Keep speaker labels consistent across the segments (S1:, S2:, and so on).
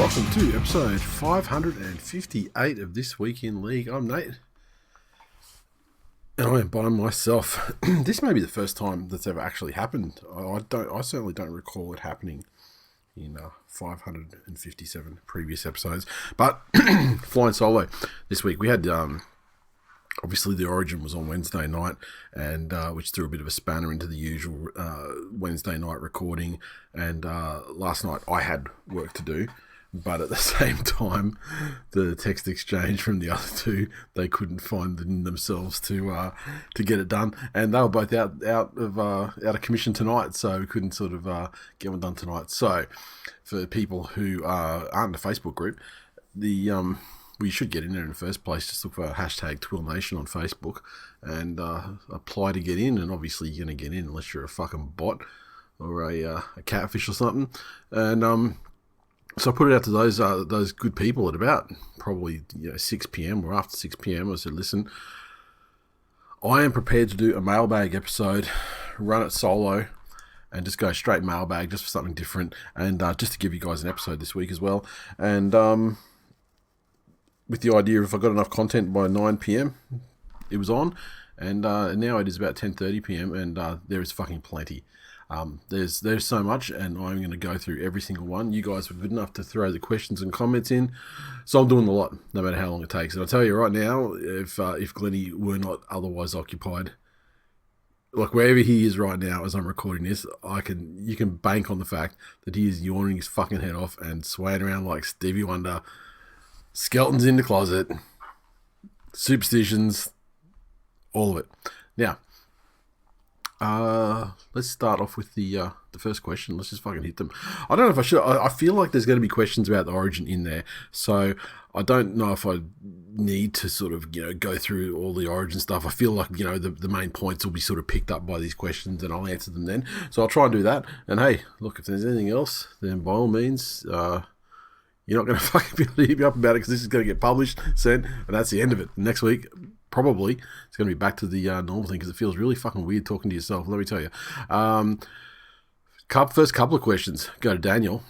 S1: welcome to episode 558 of This Week in League. I'm Nate, and I am by myself. This may be the first time that's ever actually happened. I certainly don't recall it happening in 557 previous episodes. But flying solo this week, we had obviously the Origin was on Wednesday night, and which threw a bit of a spanner into the usual Wednesday night recording. And last night I had work to do. But at the same time, the text exchange from the other two, they couldn't find themselves to get it done, and they were both out of commission tonight, so we couldn't sort of get one done tonight. So, for people who aren't in the Facebook group, we should get in there in the first place. Just look for hashtag TWiL Nation on Facebook and apply to get in. And obviously, you're going to get in unless you're a fucking bot or a catfish or something. And so I put it out to those good people at about probably 6 p.m. or after 6 p.m. I said, listen, I am prepared to do a mailbag episode, run it solo, and just go straight mailbag just for something different, and just to give you guys an episode this week as well. And with the idea, if I got enough content by 9 p.m, it was on, and now it is about 10:30 p.m, and there is fucking plenty. There's so much, and I'm going to go through every single one. You guys were good enough to throw the questions and comments in, so I'm doing a lot, no matter how long it takes. And I'll tell you right now, if Glennie were not otherwise occupied, like wherever he is right now as I'm recording this, you can bank on the fact that he is yawning his fucking head off and swaying around like Stevie Wonder, skeletons in the closet, superstitions, all of it. Now, let's start off with the first question. Let's just fucking hit them. I don't know if I should. I feel like there's going to be questions about the Origin in there, so I don't know if I need to sort of go through all the Origin stuff. I feel like the main points will be sort of picked up by these questions, and I'll answer them then. So I'll try and do that. And hey, look, if there's anything else, then by all means, you're not going to fucking be able to hit me up about it because this is going to get published, sent, and that's the end of it. Next week, probably, it's going to be back to the normal thing because it feels really fucking weird talking to yourself, let me tell you. First couple of questions go to Daniel.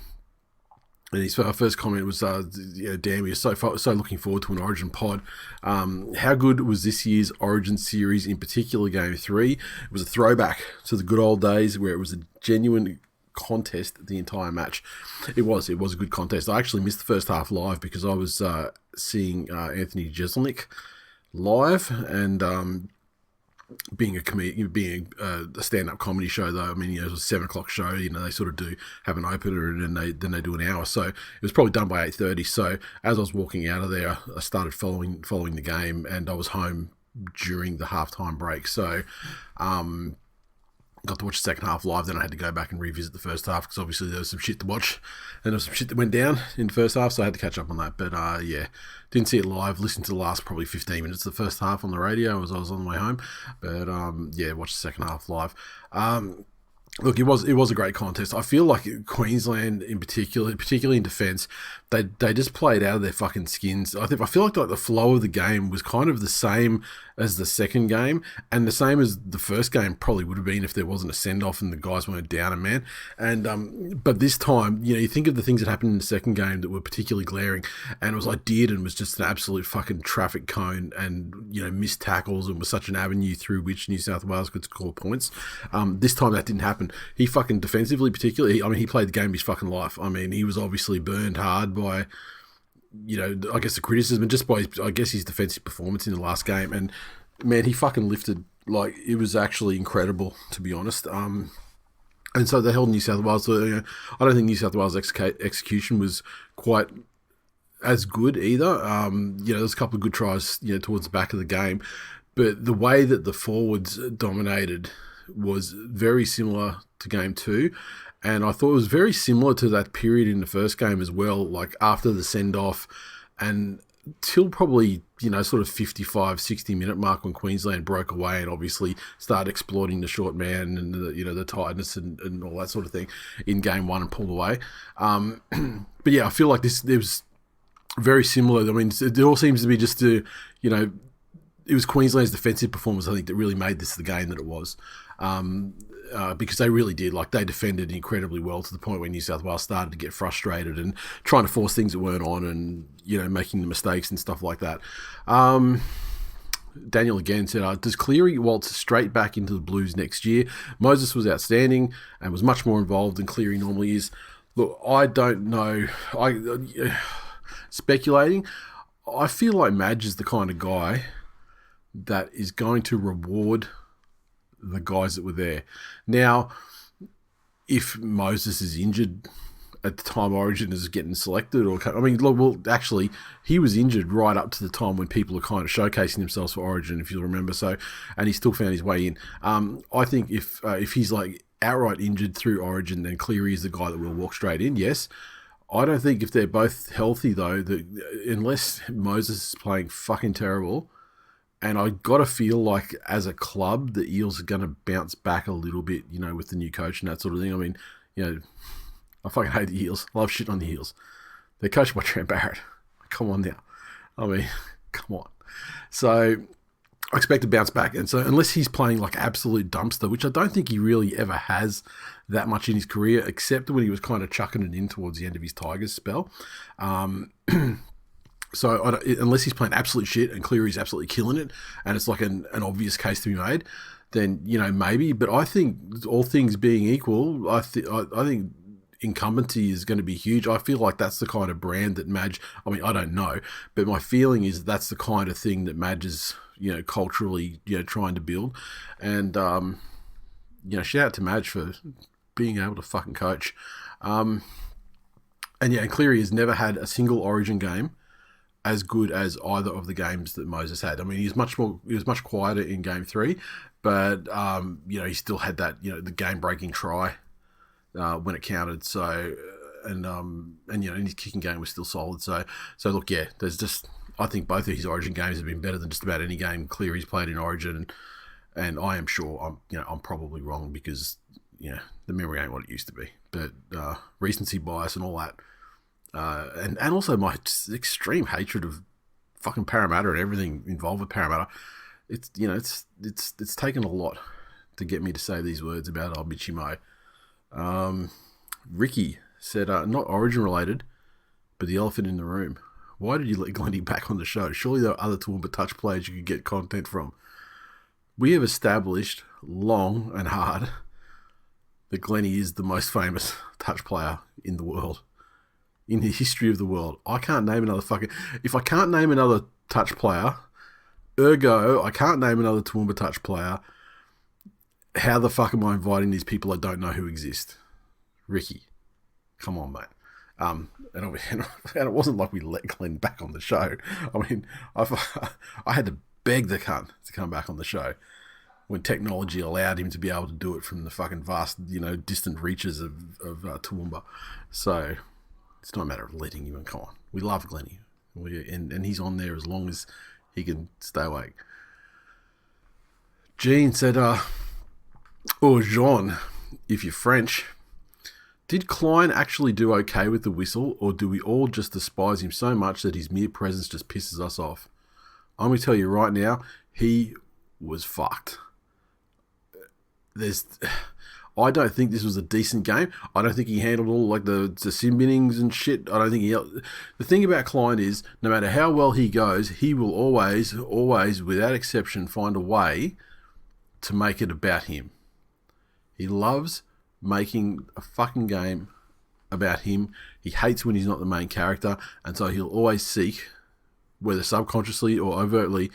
S1: And his first comment was, damn, we're so looking forward to an Origin pod. How good was this year's Origin series, in particular Game 3? It was a throwback to the good old days where it was a genuine contest the entire match. It was a good contest. I actually missed the first half live because I was seeing Anthony Jeselnik live, and being a stand-up comedy show, though, I mean, it was a 7 o'clock show. They sort of do have an opener, and then they do an hour. So it was probably done by 8:30. So as I was walking out of there, I started following the game, and I was home during the halftime break. So got to watch the second half live. Then I had to go back and revisit the first half because obviously there was some shit to watch, and there was some shit that went down in the first half, so I had to catch up on that. But didn't see it live. Listened to the last probably 15 minutes of the first half on the radio as I was on the way home. But watched the second half live. Look, it was a great contest. I feel like Queensland, in particular, particularly in defence, they just played out of their fucking skins. I feel like the flow of the game was kind of the same as the second game, and the same as the first game probably would have been if there wasn't a send-off and the guys weren't down a man. And but this time, you think of the things that happened in the second game that were particularly glaring, and it was like Dearden was just an absolute fucking traffic cone, and missed tackles, and was such an avenue through which New South Wales could score points. This time that didn't happen. He fucking defensively, particularly, he played the game of his fucking life. I mean, he was obviously burned hard by, I guess the criticism, and just by his defensive performance in the last game. And man, he fucking lifted, like, it was actually incredible, to be honest. And so they held New South Wales. So, I don't think New South Wales' execution was quite as good either. There's a couple of good tries, towards the back of the game, but the way that the forwards dominated was very similar to Game 2, and I thought it was very similar to that period in the first game as well, like after the send-off and till probably, sort of 55, 60-minute mark when Queensland broke away and obviously started exploiting the short man and the tightness and all that sort of thing in Game 1 and pulled away. But yeah, I feel like there was very similar. I mean, it all seems to be just it was Queensland's defensive performance, I think, that really made this the game that it was. because they really did. Like, they defended incredibly well to the point where New South Wales started to get frustrated and trying to force things that weren't on and, making the mistakes and stuff like that. Daniel again said, does Cleary waltz straight back into the Blues next year? Moses was outstanding and was much more involved than Cleary normally is. Look, I don't know. Speculating, I feel like Madge is the kind of guy that is going to reward the guys that were there. Now, if Moses is injured at the time Origin is getting selected, actually, he was injured right up to the time when people are kind of showcasing themselves for Origin, if you'll remember. So, and he still found his way in. I think if he's like outright injured through Origin, then Cleary is the guy that will walk straight in. Yes. I don't think if they're both healthy, though, that unless Moses is playing fucking terrible, and I got to feel like as a club, the Eels are going to bounce back a little bit, with the new coach and that sort of thing. I mean, I fucking hate the Eels. I love shit on the Eels. They're coached by Trent Barrett. Come on now. I mean, come on. So I expect to bounce back. And so unless he's playing like absolute dumpster, which I don't think he really ever has that much in his career, except when he was kind of chucking it in towards the end of his Tigers spell. So unless he's playing absolute shit and Cleary's absolutely killing it, and it's like an obvious case to be made, then, maybe. But I think all things being equal, I think incumbency is going to be huge. I feel like that's the kind of brand that Madge, I don't know, but my feeling is that's the kind of thing that Madge is, culturally, trying to build. And, shout out to Madge for being able to fucking coach. And Cleary has never had a single Origin game as good as either of the games that Moses had. I mean, he was much quieter in game 3, but, he still had that, the game-breaking try when it counted. So, and his kicking game was still solid. So look, there's just, I think both of his Origin games have been better than just about any game Cleary's played in Origin. And I am sure I'm probably wrong because, the memory ain't what it used to be. But recency bias and all that. And also my extreme hatred of fucking Parramatta and everything involved with Parramatta. It's taken a lot to get me to say these words about old Mitchy Mo. Ricky said, not Origin related, but the elephant in the room. Why did you let Glennie back on the show? Surely there are other Toowoomba touch players you could get content from. We have established long and hard that Glennie is the most famous touch player in the world. In the history of the world. I can't name another fucking... If I can't name another touch player, ergo, I can't name another Toowoomba touch player, how the fuck am I inviting these people I don't know who exist? Ricky. Come on, mate. And it wasn't like we let Glenn back on the show. I mean, I had to beg the cunt to come back on the show when technology allowed him to be able to do it from the fucking vast, distant reaches of Toowoomba. So... it's not a matter of letting him in. Come on. We love Glennie. And he's on there as long as he can stay awake. Jean said, Jean, if you're French, did Klein actually do okay with the whistle, or do we all just despise him so much that his mere presence just pisses us off? I'm going to tell you right now, he was fucked. I don't think this was a decent game. I don't think he handled all like the sin binnings and shit. I don't think the thing about Klein is no matter how well he goes, he will always, without exception, find a way to make it about him. He loves making a fucking game about him. He hates when he's not the main character, and so he'll always seek, whether subconsciously or overtly,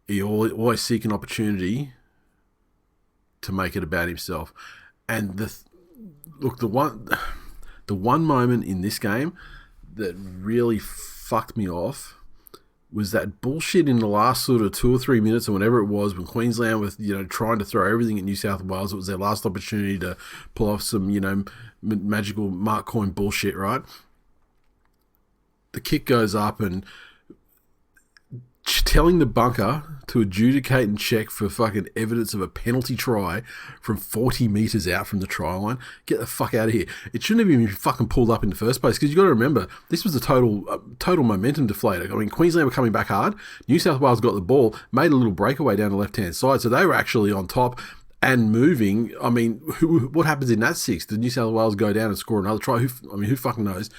S1: he'll always seek an opportunity to make it about himself. And the one moment in this game that really fucked me off was that bullshit in the last sort of 2 or 3 minutes or whenever it was when Queensland was, trying to throw everything at New South Wales. It was their last opportunity to pull off some, magical Mark Coyne bullshit, right? The kick goes up and telling the bunker to adjudicate and check for fucking evidence of a penalty try from 40 metres out from the try line. Get the fuck out of here. It shouldn't have even been fucking pulled up in the first place, because you got to remember, this was a total momentum deflator. I mean, Queensland were coming back hard. New South Wales got the ball, made a little breakaway down the left-hand side, so they were actually on top. and moving. I mean, what happens in that six? Did New South Wales go down and score another try? Who fucking knows?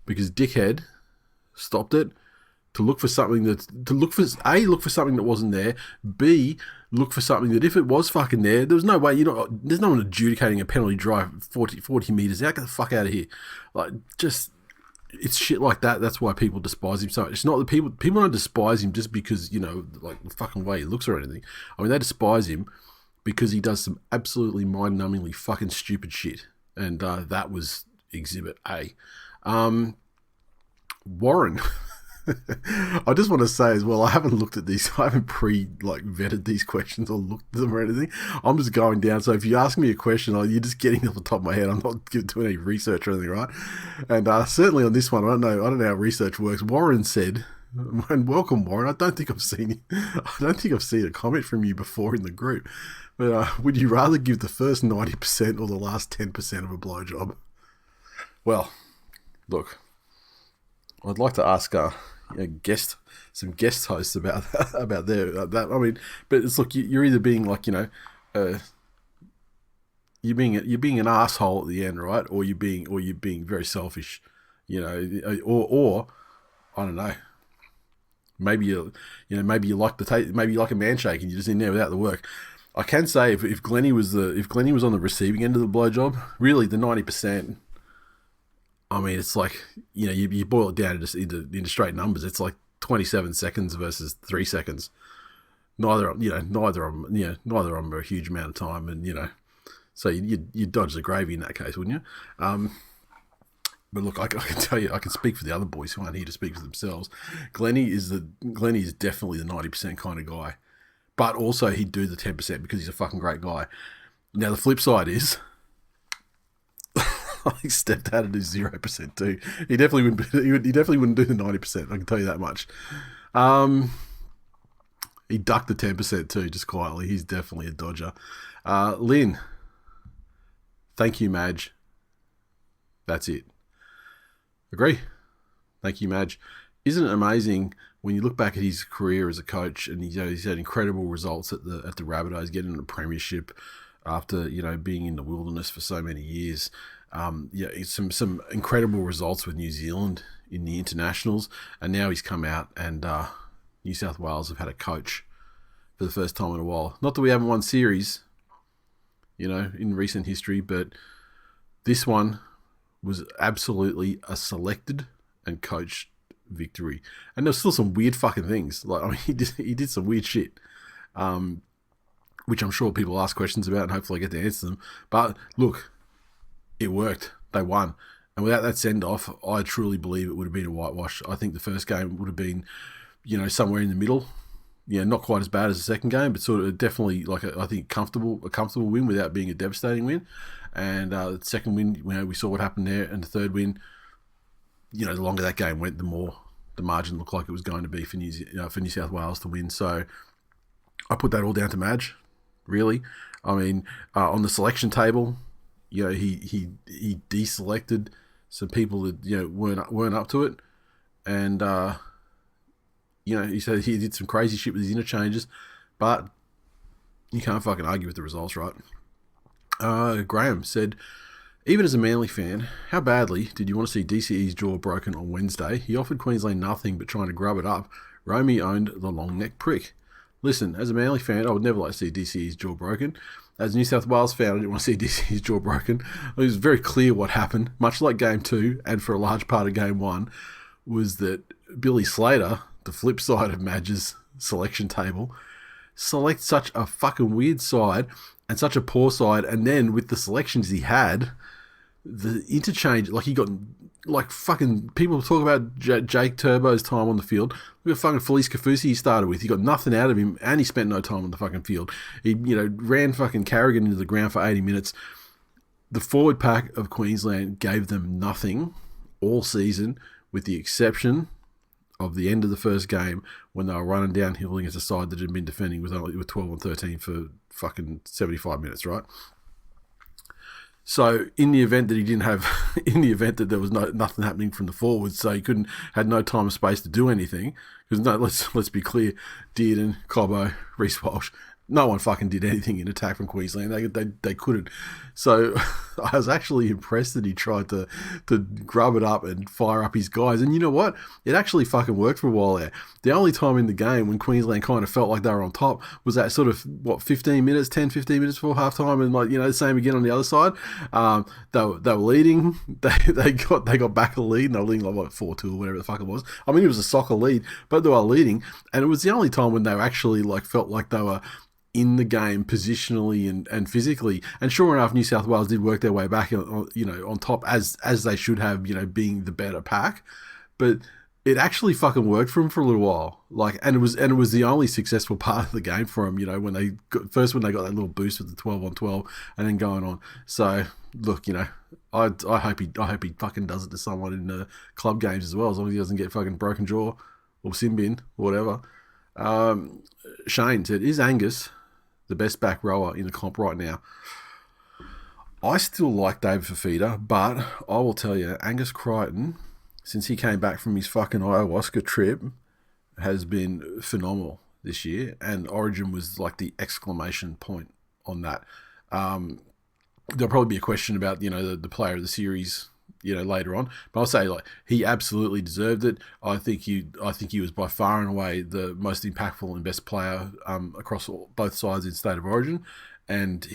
S1: Because dickhead stopped it to look for something look for something that wasn't there. B, look for something that if it was fucking there was no way. There's no one adjudicating a penalty drive 40 meters out. Get the fuck out of here. Like, just, it's shit like that. That's why people despise him so much. It's not that people don't despise him just because, like the fucking way he looks or anything. I mean, they despise him because he does some absolutely mind-numbingly fucking stupid shit. And that was Exhibit A. Warren. I just want to say as well, I haven't looked at these. I haven't vetted these questions or looked at them or anything. I'm just going down. So if you ask me a question, you're just getting off the top of my head. I'm not doing any research or anything, right? And certainly on this one, I don't know how research works. Warren said, and welcome, Warren. I don't think I've seen a comment from you before in the group. But would you rather give the first 90% or the last 10% of a blowjob? Well, look, I'd like to ask some guest hosts about that. I mean, but it's like you're either being like you're being an asshole at the end, right? Or you're being very selfish, or I don't know. Maybe you like maybe you like a man shake and you're just in there without the work. I can say if Glennie was on the receiving end of the blowjob, really the 90%. I mean, it's like, you boil it down into straight numbers. It's like 27 seconds versus 3 seconds. Neither of them are a huge amount of time, and so you dodge the gravy in that case, wouldn't you? But look, I can tell you, I can speak for the other boys who aren't here to speak for themselves. Glennie is definitely the 90% kind of guy, but also he'd do the 10% because he's a fucking great guy. Now the flip side is, I think stepdad would do 0% too. He definitely wouldn't do the 90%. I can tell you that much. He ducked the 10% too, just quietly. He's definitely a dodger. Lynn, thank you, Madge. That's it. Agree. Thank you, Madge. Isn't it amazing when you look back at his career as a coach, and he's had incredible results at the Rabbitohs, getting a premiership after being in the wilderness for so many years. Some incredible results with New Zealand in the internationals, and now he's come out and New South Wales have had a coach for the first time in a while. Not that we haven't won series, in recent history, but this one was absolutely a selected and coached victory. And there's still some weird fucking things. Like, I mean, he did some weird shit, which I'm sure people ask questions about, and hopefully I get to answer them. But look, it worked. They won. And without that send-off, I truly believe it would have been a whitewash. I think the first game would have been, somewhere in the middle. Not quite as bad as the second game, but sort of definitely I think a comfortable win without being a devastating win. And the second win, we saw what happened there. And the third win, the longer that game went, the more the margin looked like it was going to be for New South Wales to win. So I put that all down to Madge, really. I mean, on the selection table, he deselected some people that weren't up to it, and he said he did some crazy shit with his interchanges, but you can't fucking argue with the results, right? Graham said, even as a Manly fan, how badly did you want to see DCE's jaw broken on Wednesday? He offered Queensland nothing but trying to grub it up. Romy owned the long neck prick. Listen, as a Manly fan, I would never like to see DCE's jaw broken. As a New South Wales fan, I didn't want to see DCE's jaw broken. It was very clear what happened, much like Game 2, and for a large part of Game 1, was that Billy Slater, the flip side of Madge's selection table, select such a fucking weird side and such a poor side, and then with the selections he had, the interchange, he got, fucking, people talk about Jake Turbo's time on the field. Look at fucking Felice Kafusi he started with. He got nothing out of him, and he spent no time on the fucking field. He, ran fucking Carrigan into the ground for 80 minutes. The forward pack of Queensland gave them nothing all season, with the exception of the end of the first game when they were running downhill against a side that had been defending with 12 and 13 for fucking 75 minutes, right? So in the event that he didn't have, in the event that there was nothing happening from the forwards, so he had no time and space to do anything, because let's be clear, Dearden, Cobbo, Reece Walsh, No one fucking did anything in attack from Queensland. They couldn't. So I was actually impressed that he tried to grub it up and fire up his guys. And you know what? It actually fucking worked for a while there. The only time in the game when Queensland kind of felt like they were on top was that sort of, 15 minutes, 10, 15 minutes before halftime. And the same again on the other side. They were leading. They got back a lead and they were leading like 4-2 or whatever the fuck it was. I mean, it was a soccer lead, but they were leading. And it was the only time when they were actually felt like they were in the game positionally and physically. And sure enough, New South Wales did work their way back, on top as they should have, being the better pack. But it actually fucking worked for them for a little while. And it was the only successful part of the game for them, when they got that little boost with the 12-on-12 and then going on. So look, I hope he fucking does it to someone in the club games as well, as long as he doesn't get fucking broken jaw or sin bin or whatever. Shane said, is Angus the best back rower in the comp right now? I still like David Fafita, but I will tell you, Angus Crichton, since he came back from his fucking ayahuasca trip, has been phenomenal this year, and Origin was like the exclamation point on that. There'll probably be a question about, the player of the series, later on. But I'll say, he absolutely deserved it. I think he was by far and away the most impactful and best player across both sides in State of Origin. And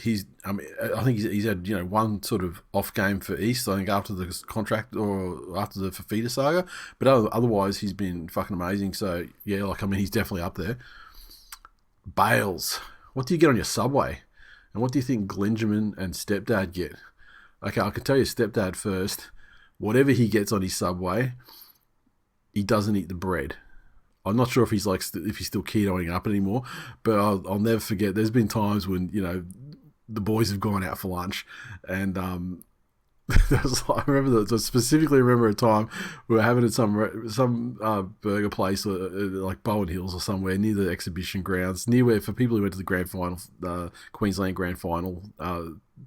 S1: I think he's had, one sort of off game for East, I think, after the contract or after the Fafita saga. But otherwise, he's been fucking amazing. So, yeah, he's definitely up there. Bales. What do you get on your Subway? And what do you think Glenjamin and Stepdad get? Okay, I can tell you Stepdad first. Whatever he gets on his Subway, he doesn't eat the bread. I'm not sure if he's still ketoing up anymore, but I'll never forget. There's been times when the boys have gone out for lunch, and I specifically remember a time we were having at some burger place, like Bowen Hills or somewhere near the exhibition grounds, near where, for people who went to the grand final, Queensland grand final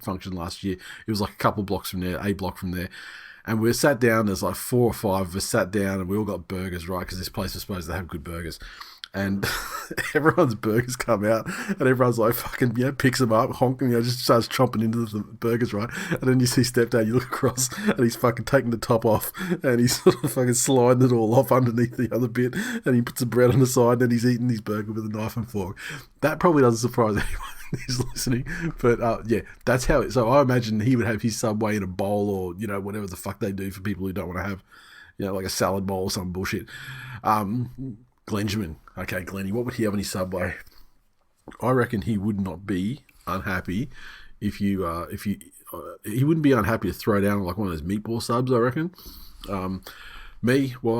S1: function last year, it was like a couple blocks from there, a block from there. And we sat down, there's 4 or 5 of us sat down, and we all got burgers, right? Because this place was supposed to have good burgers. And everyone's burgers come out, and everyone's fucking, picks them up, honking, just starts chomping into the burgers, right? And then you see Stepdad, you look across, and he's fucking taking the top off, and he's sort of fucking sliding it all off underneath the other bit, and he puts the bread on the side, and then he's eating his burger with a knife and fork. That probably doesn't surprise anyone who's listening, but that's how it. So I imagine he would have his Subway in a bowl, or whatever the fuck they do for people who don't want to have, like a salad bowl or some bullshit. Glenjamin, okay, Glenny, what would he have on his Subway? I reckon he would not be unhappy if he wouldn't be unhappy to throw down one of those meatball subs, I reckon. I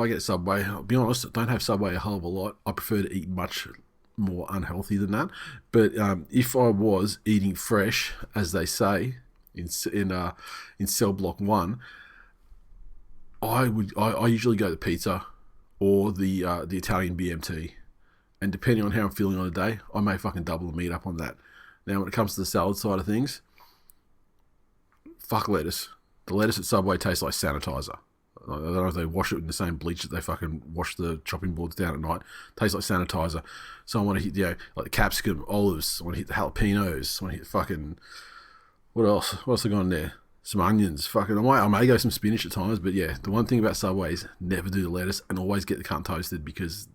S1: get Subway. I'll be honest, I don't have Subway a hell of a lot. I prefer to eat much more unhealthy than that. But if I was eating fresh, as they say in cell block 1, I usually go to pizza or the Italian BMT, and depending on how I'm feeling on the day, I may fucking double the meat up on that. Now, when it comes to the salad side of things, fuck lettuce. The lettuce at Subway tastes like sanitizer. I don't know if they wash it in the same bleach that they fucking wash the chopping boards down at night. Tastes like sanitizer. So I want to hit, the capsicum, olives. I want to hit the jalapenos. I want to hit fucking, what else? What else I got in there? Some onions. Fucking, I may go some spinach at times, but yeah, the one thing about Subway is never do the lettuce, and always get the cunt toasted, because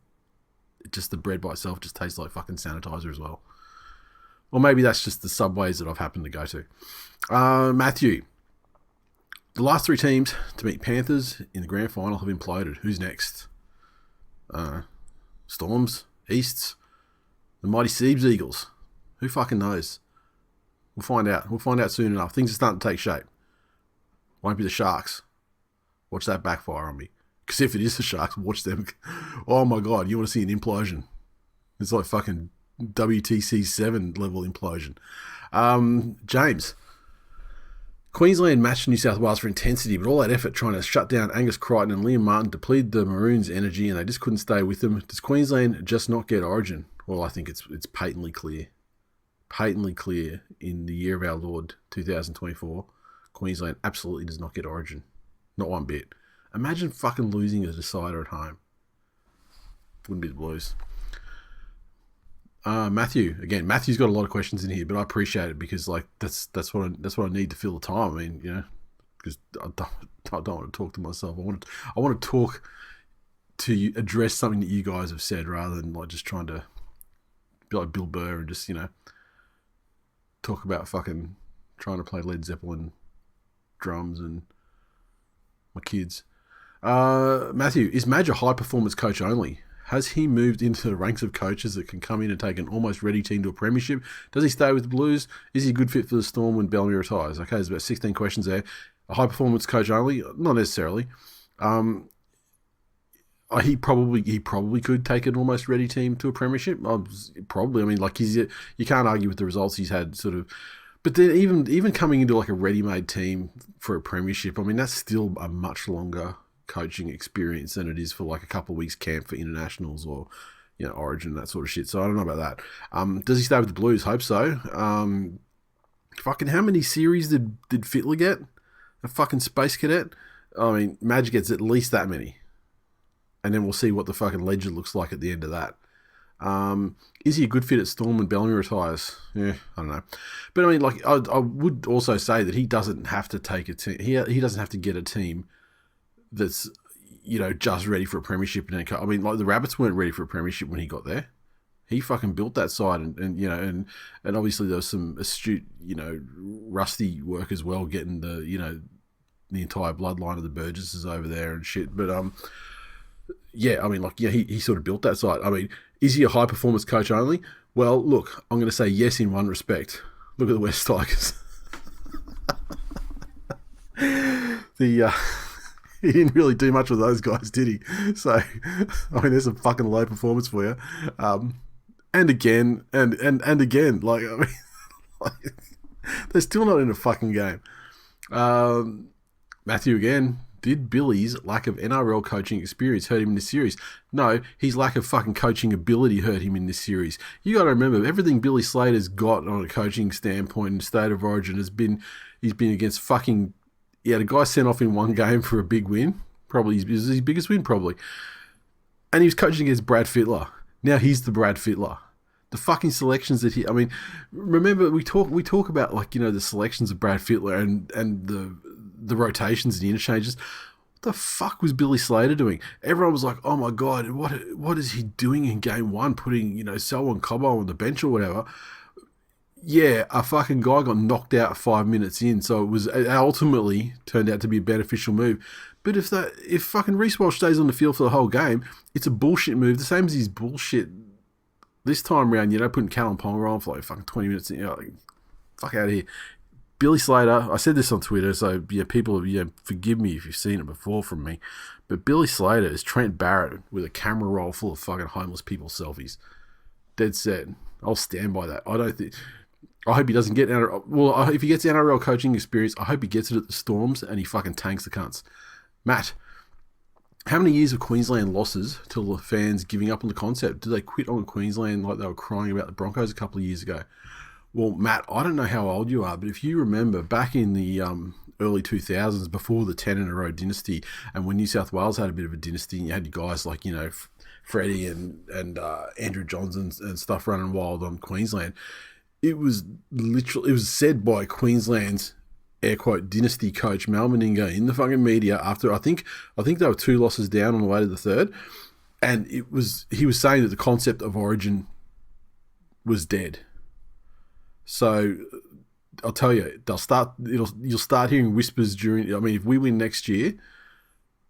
S1: just the bread by itself just tastes like fucking sanitizer as well. Or maybe that's just the Subways that I've happened to go to. Matthew. The last 3 teams to meet Panthers in the grand final have imploded. Who's next? Storms? Easts? The mighty Seabs Eagles? Who fucking knows? We'll find out. We'll find out soon enough. Things are starting to take shape. Won't be the Sharks. Watch that backfire on me. Because if it is the Sharks, watch them. Oh my God, you want to see an implosion. It's like fucking WTC 7 level implosion. James. Queensland matched New South Wales for intensity, but all that effort trying to shut down Angus Crichton and Liam Martin depleted the Maroons' energy, and they just couldn't stay with them. Does Queensland just not get Origin? Well, I think it's patently clear. Patently clear in the year of our Lord, 2024, Queensland absolutely does not get Origin. Not one bit. Imagine fucking losing a decider at home. Wouldn't be the Blues. Matthew again. Matthew's got a lot of questions in here, but I appreciate it because like that's what I need to fill the time. I mean, because I don't want to talk to myself. I want to talk to you, address something that you guys have said rather than like just trying to be like Bill Burr and just talk about fucking trying to play Led Zeppelin drums and my kids. Matthew, is Madge a high performance coach only? Has he moved into the ranks of coaches that can come in and take an almost ready team to a premiership? Does he stay with the Blues? Is he a good fit for the Storm when Bellamy retires? Okay, there's about 16 questions there. A high performance coach only? Not necessarily. He probably could take an almost ready team to a premiership. Probably. I mean, like you can't argue with the results he's had, sort of. But then even coming into like a ready-made team for a premiership, I mean, that's still a much longer coaching experience than it is for like a couple of weeks camp for internationals or Origin, that sort of shit. So I don't know about that. Does he stay with the Blues? Hope so. Fucking how many series did Fittler get? A fucking Space Cadet? I mean, Madge gets at least that many. And then we'll see what the fucking ledger looks like at the end of that. Is he a good fit at Storm when Bellamy retires? Yeah, I don't know. But I mean, like, I would also say that he doesn't have to take a team. He doesn't have to get a team that's, just ready for a premiership. I mean, like, the Rabbits weren't ready for a premiership when he got there. He fucking built that side, and obviously there was some astute, rusty work as well, getting the entire bloodline of the Burgesses over there and shit. But yeah, I mean, like, yeah, he sort of built that side. I mean, is he a high performance coach only? Well, look, I'm going to say yes in one respect. Look at the West Tigers. He didn't really do much with those guys, did he? So, I mean, there's a fucking low performance for you. And again, and again, like, I mean, like, they're still not in a fucking game. Matthew again. Did Billy's lack of NRL coaching experience hurt him in this series? No, his lack of fucking coaching ability hurt him in this series. You got to remember, everything Billy Slater's got on a coaching standpoint in State of Origin he's been against fucking, he had a guy sent off in one game for a big win, probably his biggest win, probably. And he was coaching against Brad Fittler. Now he's the Brad Fittler. The fucking selections that I mean, remember we talk about, like, the selections of Brad Fittler and the rotations and the interchanges. What the fuck was Billy Slater doing? Everyone was like, oh my God, what is he doing in game one, putting, Selwyn Cobbo on the bench or whatever? Yeah, a fucking guy got knocked out 5 minutes in, so it ultimately turned out to be a beneficial move. But if fucking Reece Walsh stays on the field for the whole game, it's a bullshit move, the same as his bullshit this time around, putting Callum Ponga on for like fucking 20 minutes, like, fuck out of here. Billy Slater, I said this on Twitter, so yeah, people, forgive me if you've seen it before from me, but Billy Slater is Trent Barrett with a camera roll full of fucking homeless people selfies. Dead set. I'll stand by that. I hope he doesn't get if he gets NRL coaching experience, I hope he gets it at the Storms and he fucking tanks the cunts. Matt, how many years of Queensland losses till the fans giving up on the concept? Did they quit on Queensland like they were crying about the Broncos a couple of years ago? Well, Matt, I don't know how old you are, but if you remember back in the early 2000s, before the 10 in a row dynasty, and when New South Wales had a bit of a dynasty, and you had guys like, Freddie and Andrew Johnson and stuff running wild on Queensland, it was said by Queensland's air quote dynasty coach Mal Meninga in the fucking media after I think they were 2 losses down on the way to the third, and he was saying that the concept of Origin was dead. So I'll tell you, you'll start hearing whispers during. I mean, if we win next year,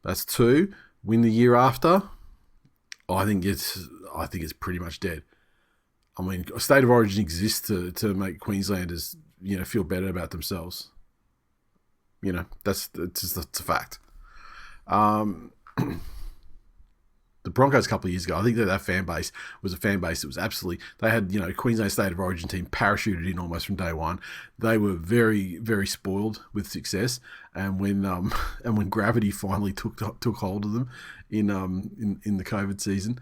S1: that's 2. Win the year after, I think it's pretty much dead. I mean, a State of Origin exists to make Queenslanders feel better about themselves. That's a fact. The Broncos a couple of years ago, I think that fan base was a fan base that was absolutely, they had, Queensland State of Origin team parachuted in almost from day one. They were very, very spoiled with success. And when gravity finally took hold of them in the COVID season,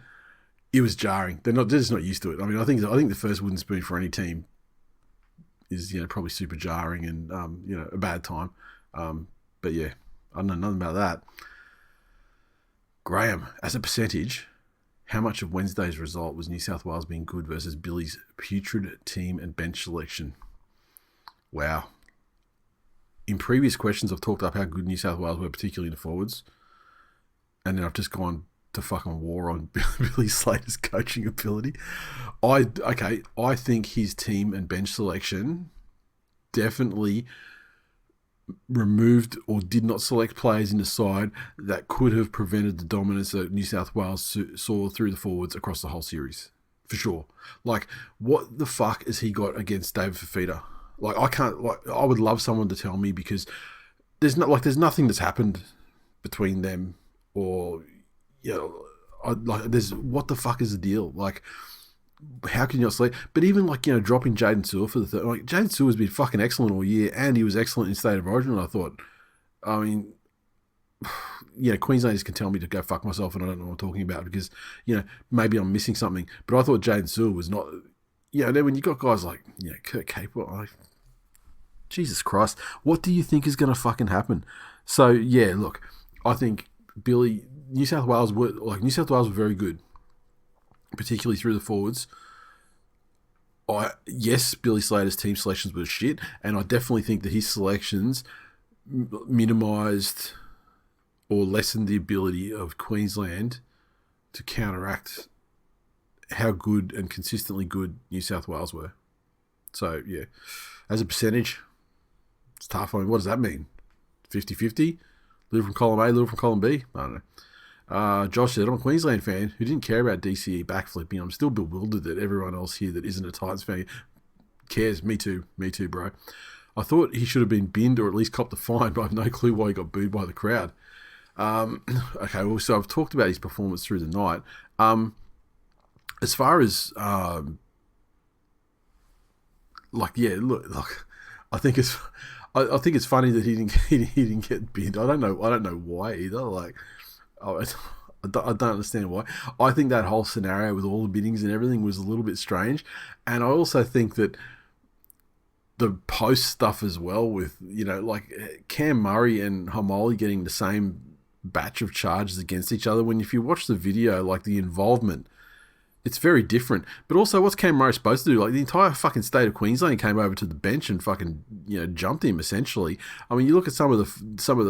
S1: it was jarring. They're just not used to it. I mean, I think the first wooden spoon for any team is, probably super jarring and, a bad time. But yeah, I don't know nothing about that. Graham, as a percentage, How much of Wednesday's result was New South Wales being good versus Billy's putrid team and bench selection? Wow. In previous questions, I've talked up how good New South Wales were, particularly in the forwards. And then I've just gone to fucking war on Billy Slater's coaching ability. I think his team and bench selection definitely removed or did not select players in the side that could have prevented the dominance that New South Wales saw through the forwards across the whole series. For sure. Like, what the fuck has he got against David Fifita? Like, I would love someone to tell me, because there's nothing that's happened between them, or, what the fuck is the deal? Like, how can you not sleep? But even dropping Jaden Sewer for the third, Jaden Sewer's been fucking excellent all year, and he was excellent in State of Origin. I thought, Queenslanders can tell me to go fuck myself, and I don't know what I'm talking about, because maybe I'm missing something. But I thought Jaden Sewer was not. Then when you got guys like Kurt Capewell, Jesus Christ, what do you think is going to fucking happen? So look, I think New South Wales were very good, particularly through the forwards. Yes, Billy Slater's team selections were shit, and I definitely think that his selections minimised or lessened the ability of Queensland to counteract how good and consistently good New South Wales were. So, as a percentage, it's tough. What does that mean? 50-50? Little from column A, little from column B? I don't know. Josh said, I'm a Queensland fan who didn't care about DCE backflipping. I'm still bewildered that everyone else here that isn't a Titans fan cares. Me too, bro. I thought he should have been binned or at least copped a fine, but I have no clue why he got booed by the crowd. Okay, well, so I've talked about his performance through the night. As far as look, I think it's funny that he didn't get binned. I don't know why either. Like, I don't understand why. I think that whole scenario with all the biddings and everything was a little bit strange, and I also think that the post stuff as well, with Cam Murray and Hamoli getting the same batch of charges against each other. When if you watch the video, the involvement, it's very different. But also, what's Cam Murray supposed to do? The entire fucking state of Queensland came over to the bench and fucking jumped him essentially. I mean, you look at some of the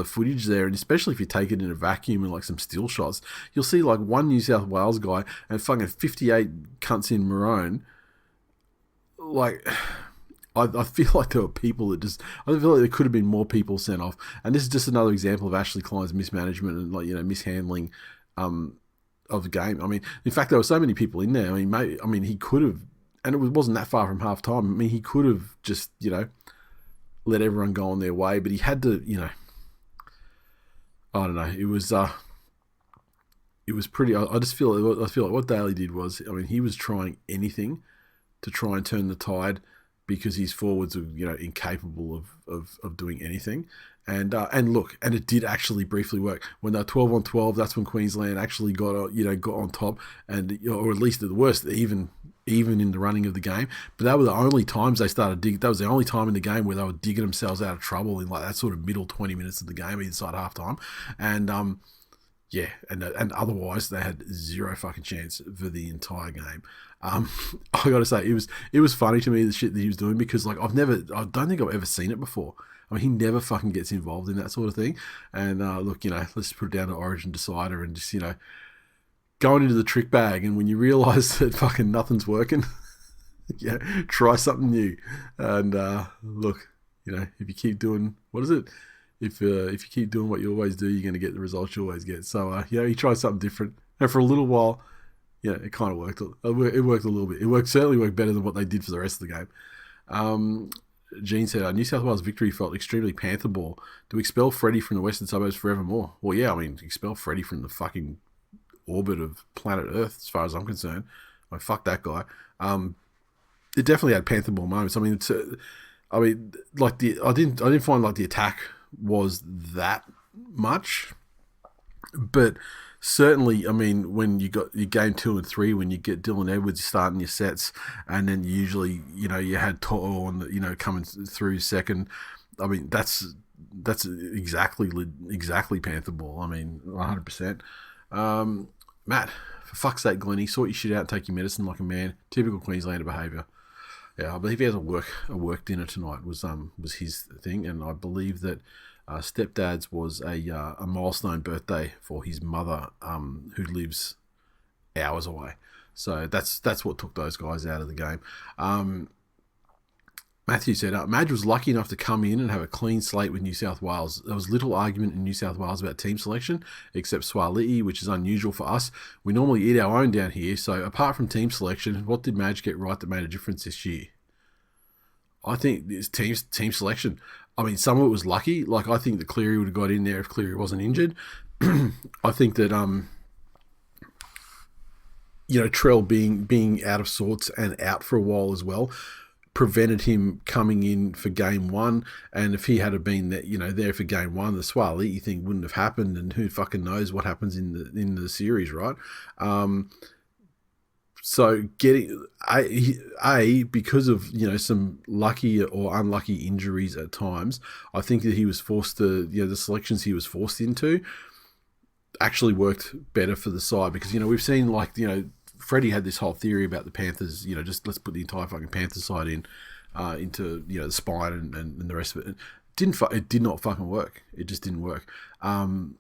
S1: footage there, and especially if you take it in a vacuum and some still shots, you'll see one New South Wales guy and fucking 58 cunts in maroon. I feel like there were people that I feel like there could have been more people sent off, and this is just another example of Ashley Klein's mismanagement and mishandling of the game. I mean, in fact, there were so many people in there. I mean, he could have, and it wasn't that far from half time. I mean, he could have just let everyone go on their way, but he had to I don't know. It was pretty. I feel like what Daly did was, I mean, he was trying anything to try and turn the tide, because his forwards are incapable of doing anything. And look, and it did actually briefly work. When they're 12 on 12, that's when Queensland actually got on top, and or at least at the worst, even in the running of the game. But that were the only times they started digging. That was the only time in the game where they were digging themselves out of trouble in that sort of middle 20 minutes of the game inside halftime. And and otherwise they had zero fucking chance for the entire game. I got to say, it was funny to me, the shit that he was doing, because I don't think I've ever seen it before. I mean, he never fucking gets involved in that sort of thing. And look, let's put it down to Origin Decider and just going into the trick bag, and when you realise that fucking nothing's working, try something new. And look, if you keep doing, what is it? If you keep doing what you always do, you're going to get the results you always get. So he tried something different, and for a little while, it kind of worked. It worked a little bit. It certainly worked better than what they did for the rest of the game. Gene said, New South Wales victory felt extremely Panther ball. To expel Freddie from the Western Suburbs forevermore. Well, yeah, I mean, expel Freddie from the fucking orbit of planet Earth, as far as I'm concerned. Fuck that guy. It definitely had Panther ball moments. I mean, I didn't find the attack was that much, but certainly, I mean, when you got your game 2 and 3, when you get Dylan Edwards starting your sets, and then usually you had To'o on coming through second. I mean, that's exactly Panther ball. I mean, 100%. Matt, For fuck's sake, Glennie, sort your shit out and take your medicine like a man. Typical Queenslander behaviour. Yeah, I believe he has a work dinner tonight was his thing, and I believe that stepdad's was a milestone birthday for his mother, who lives hours away. So that's what took those guys out of the game. Matthew said, Madge was lucky enough to come in and have a clean slate with New South Wales. There was little argument in New South Wales about team selection, except Swali'i, which is unusual for us. We normally eat our own down here, so apart from team selection, what did Madge get right that made a difference this year? I think it's team selection. I mean, some of it was lucky. Like, I think that Cleary would have got in there if Cleary wasn't injured. I think that, TWiL being out of sorts and out for a while as well prevented him coming in for game one. And if he had been there for game one, the Swali'i thing wouldn't have happened, and who fucking knows what happens in the series, right? So getting because of some lucky or unlucky injuries at times, I think that he was forced to the selections he was forced into actually worked better for the side, because we've seen Freddie had this whole theory about the Panthers, just let's put the entire fucking Panthers side into the spine and the rest of it. It did not fucking work. It just didn't work. Nico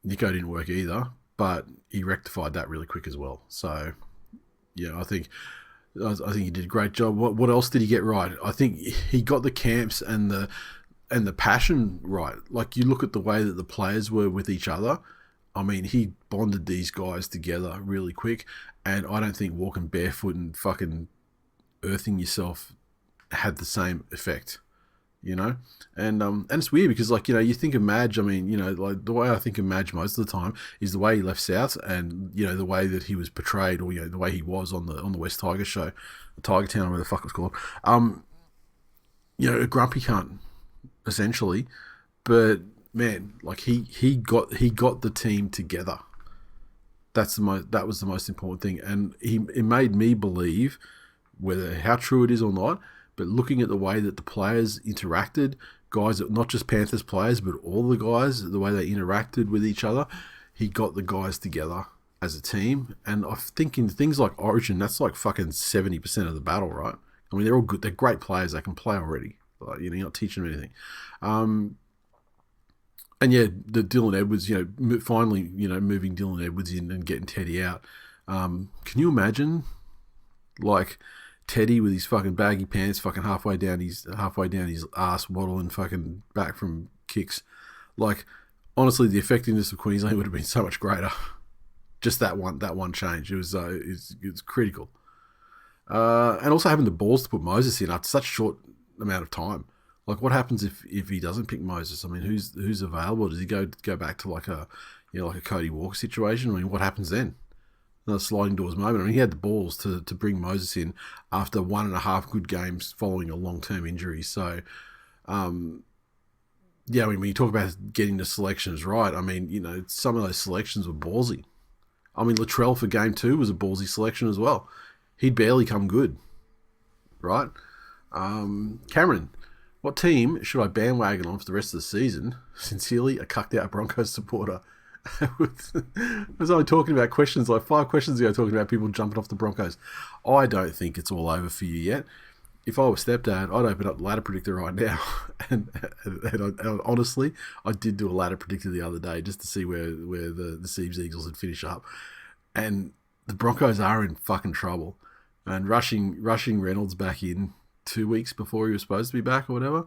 S1: didn't work either, but he rectified that really quick as well. So yeah, I think he did a great job. What else did he get right? I think he got the camps and the passion right. Like, you look at the way that the players were with each other. I mean, he bonded these guys together really quick, and I don't think walking barefoot and fucking earthing yourself had the same effect, and it's weird because you think of Madge. I mean, the way I think of Madge most of the time is the way he left South, and the way that he was portrayed, or the way he was on the West Tiger show, Tiger Town, whatever the fuck it was called. A grumpy cunt, essentially, but man, he got the team together. That was the most important thing, and it made me believe, whether how true it is or not, but looking at the way that the players interacted, guys, not just Panthers players, but all the guys, the way they interacted with each other, he got the guys together as a team. And I think in things like Origin, that's like fucking 70% of the battle, right? I mean, they're all good. They're great players. They can play already. You're not teaching them anything. And yeah, the Dylan Edwards, finally, moving Dylan Edwards in and getting Teddy out. Can you imagine, Teddy with his fucking baggy pants, fucking halfway down his ass, waddling fucking back from kicks? Honestly, the effectiveness of Queensland would have been so much greater. Just that one change, it was critical. And also having the balls to put Moses in after such a short amount of time. What happens if he doesn't pick Moses? I mean, who's available? Does he go back to like a Cody Walker situation? I mean, what happens then? Another sliding doors moment. I mean, he had the balls to bring Moses in after 1.5 good games following a long-term injury. So, I mean, when you talk about getting the selections right, I mean, some of those selections were ballsy. I mean, Latrell for game 2 was a ballsy selection as well. He'd barely come good, right? Cameron, what team should I bandwagon on for the rest of the season? Sincerely, a cucked out Broncos supporter. I was only talking about questions 5 questions ago, talking about people jumping off the Broncos. I don't think it's all over for you yet. If I was stepdad, I'd open up the ladder predictor right now. and honestly, I did do a ladder predictor the other day just to see where the Seabs Eagles would finish up. And the Broncos are in fucking trouble. And rushing Reynolds back in 2 weeks before he was supposed to be back or whatever.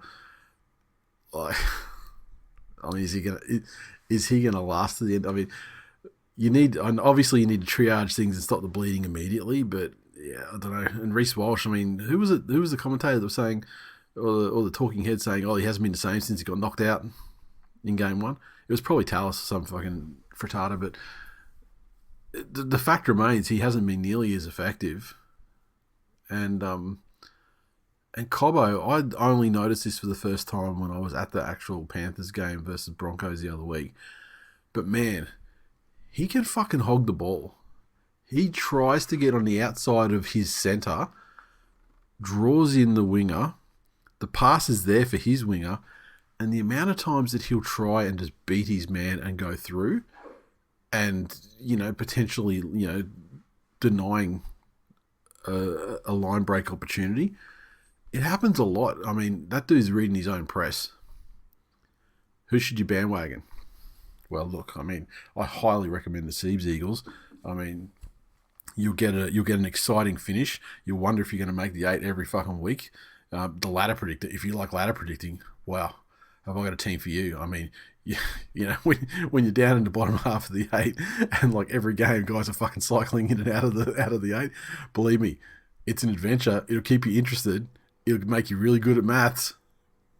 S1: I mean, is he gonna last to the end? I mean, obviously you need to triage things and stop the bleeding immediately. But yeah, I don't know. And Reece Walsh, I mean, who was it? Who was the commentator that was saying, or the talking head saying, he hasn't been the same since he got knocked out in game 1? It was probably Tallis or some fucking frittata. But the fact remains, he hasn't been nearly as effective. And Cobbo, I only noticed this for the first time when I was at the actual Panthers game versus Broncos the other week. But man, he can fucking hog the ball. He tries to get on the outside of his centre, draws in the winger, the pass is there for his winger, and the amount of times that he'll try and just beat his man and go through, and, potentially, denying a line break opportunity. It happens a lot. I mean, that dude's reading his own press. Who should you bandwagon? Well, look, I mean, I highly recommend the Siebes Eagles. I mean, you'll get an exciting finish. You'll wonder if you're going to make the 8 every fucking week. The ladder predictor, if you like ladder predicting, wow, have I got a team for you? I mean, when you're down in the bottom half of the 8, and like every game, guys are fucking cycling in and out of the 8. Believe me, it's an adventure. It'll keep you interested. It'll make you really good at maths.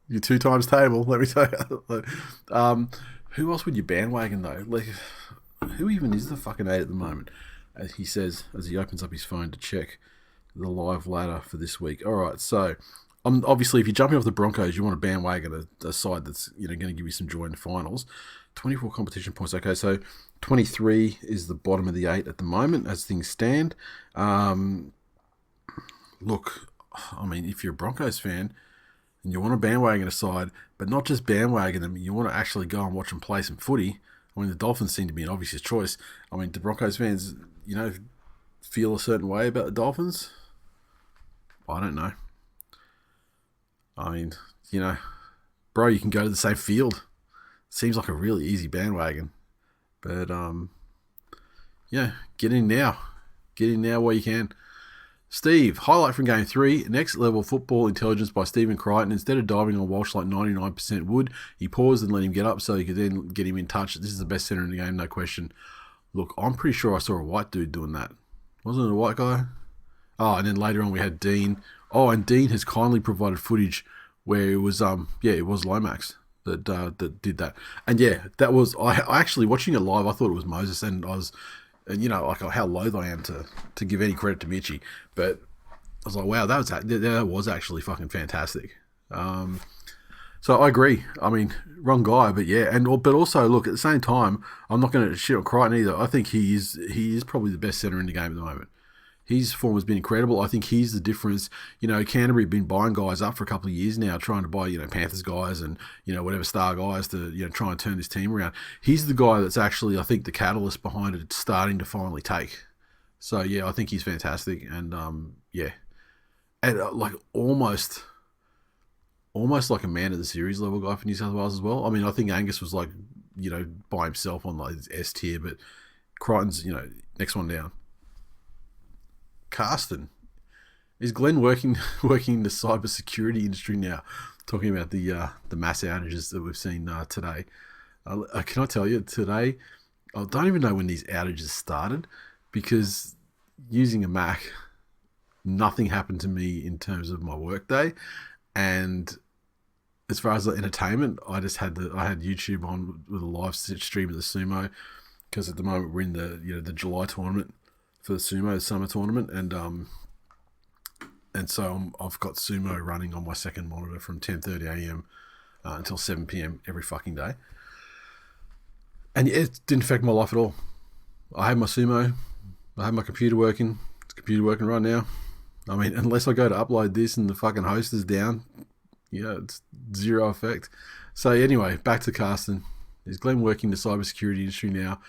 S1: Your 2 times table, let me tell you. Who else would you bandwagon though? Like, who even is the fucking 8 at the moment? As he says, as he opens up his phone to check the live ladder for this week. All right, so obviously, if you're jumping off the Broncos, you want to bandwagon a side that's going to give you some joy in the finals. 24 competition points. Okay, so 23 is the bottom of the 8 at the moment as things stand. Look, I mean, if you're a Broncos fan and you want to bandwagon a side, but not just bandwagon them, you want to actually go and watch them play some footy. I mean, the Dolphins seem to be an obvious choice. I mean, do Broncos fans, feel a certain way about the Dolphins? I don't know. I mean, bro, you can go to the same field. Seems like a really easy bandwagon. But, get in now. Get in now while you can. Steve, highlight from Game 3, next level football intelligence by Stephen Crichton. Instead of diving on Walsh like 99% would, he paused and let him get up so he could then get him in touch. This is the best centre in the game, no question. Look, I'm pretty sure I saw a white dude doing that. Wasn't it a white guy? Oh, and then later on we had Dean. Oh, and Dean has kindly provided footage where it was, it was Lomax that did that. And yeah, that was, I actually, watching it live, I thought it was Moses, and I was, and like how loath I am to give any credit to Mitchie, but I was like, wow, that was actually fucking fantastic. So I agree. I mean, wrong guy, but yeah, but also look, at the same time, I'm not going to shit on Crichton either. I think he is probably the best centre in the game at the moment. His form has been incredible. I think he's the difference. Canterbury have been buying guys up for a couple of years now, trying to buy, Panthers guys and, whatever star guys to, try and turn this team around. He's the guy that's actually, I think, the catalyst behind it starting to finally take. So, yeah, I think he's fantastic. And, yeah. And, like, almost like a man of the series level guy for New South Wales as well. I mean, I think Angus was, like, by himself on, like, his S tier, but Crichton's, next one down. Carsten, is Glenn working in the cybersecurity industry now? Talking about the mass outages that we've seen today. Can I tell you, today, I don't even know when these outages started, because using a Mac, nothing happened to me in terms of my workday, and as far as the entertainment, I had YouTube on with a live stream of the sumo, because at the moment we're in the July tournament for the sumo, the summer tournament, and so I've got sumo running on my second monitor from 10:30 a.m. Until 7 p.m. every fucking day, and it didn't affect my life at all. I had my sumo, I had my computer working. It's computer working right now. I mean, unless I go to upload this and the fucking host is down, it's zero effect. So anyway, back to Carsten. Is Glenn working the cybersecurity industry now?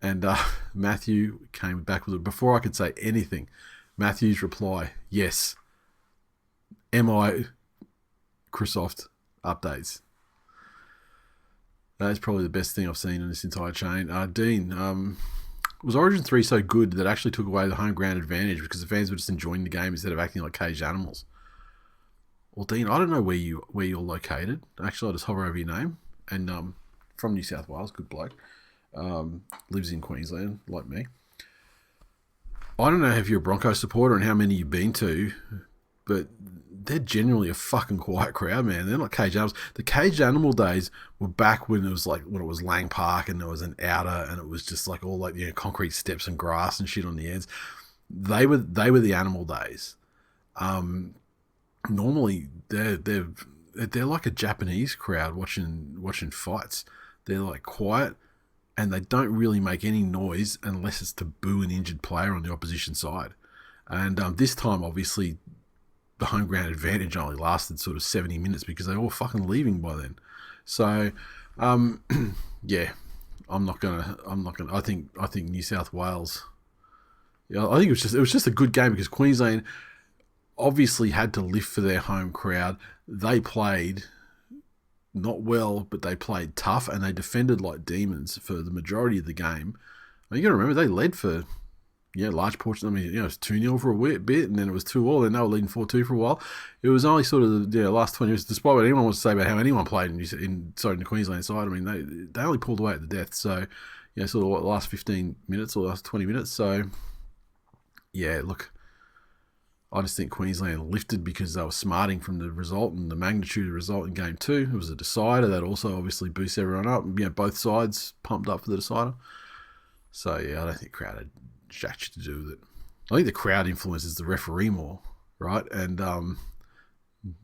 S1: And Matthew came back with it. Before I could say anything, Matthew's reply, yes. MI Microsoft updates. That is probably the best thing I've seen in this entire chain. Dean, was Origin 3 so good that it actually took away the home ground advantage because the fans were just enjoying the game instead of acting like caged animals? Well, Dean, I don't know where you're located. Actually, I'll just hover over your name. And from New South Wales, good bloke. Lives in Queensland, like me. I don't know if you're a Broncos supporter and how many you've been to, but they're generally a fucking quiet crowd, man. They're not caged animals. The caged animal days were back when it was Lang Park and there was an outer and it was just like all like concrete steps and grass and shit on the ends. They were the animal days. Normally they're like a Japanese crowd watching fights. They're like quiet, and they don't really make any noise unless it's to boo an injured player on the opposition side. And this time, obviously, the home ground advantage only lasted sort of 70 minutes because they were all fucking leaving by then. So, yeah, I'm not gonna. I think New South Wales. Yeah, I think it was just a good game because Queensland obviously had to lift for their home crowd. They played not well, but they played tough and they defended like demons for the majority of the game. And you got to remember they led for large portion. I mean, it was 2-0 for a bit, and then it was 2-2, and they were leading 4-2 for a while. It was only sort of the last 20 minutes, despite what anyone wants to say about how anyone played in the Queensland side. I mean, they only pulled away at the death. So, sort of the last 15 minutes or last 20 minutes. So, yeah, look, I just think Queensland lifted because they were smarting from the result and the magnitude of the result in Game 2. It was a decider that also obviously boosts everyone up. Both sides pumped up for the decider. So, yeah, I don't think the crowd had jack shit to do with it. I think the crowd influences the referee more, right? And the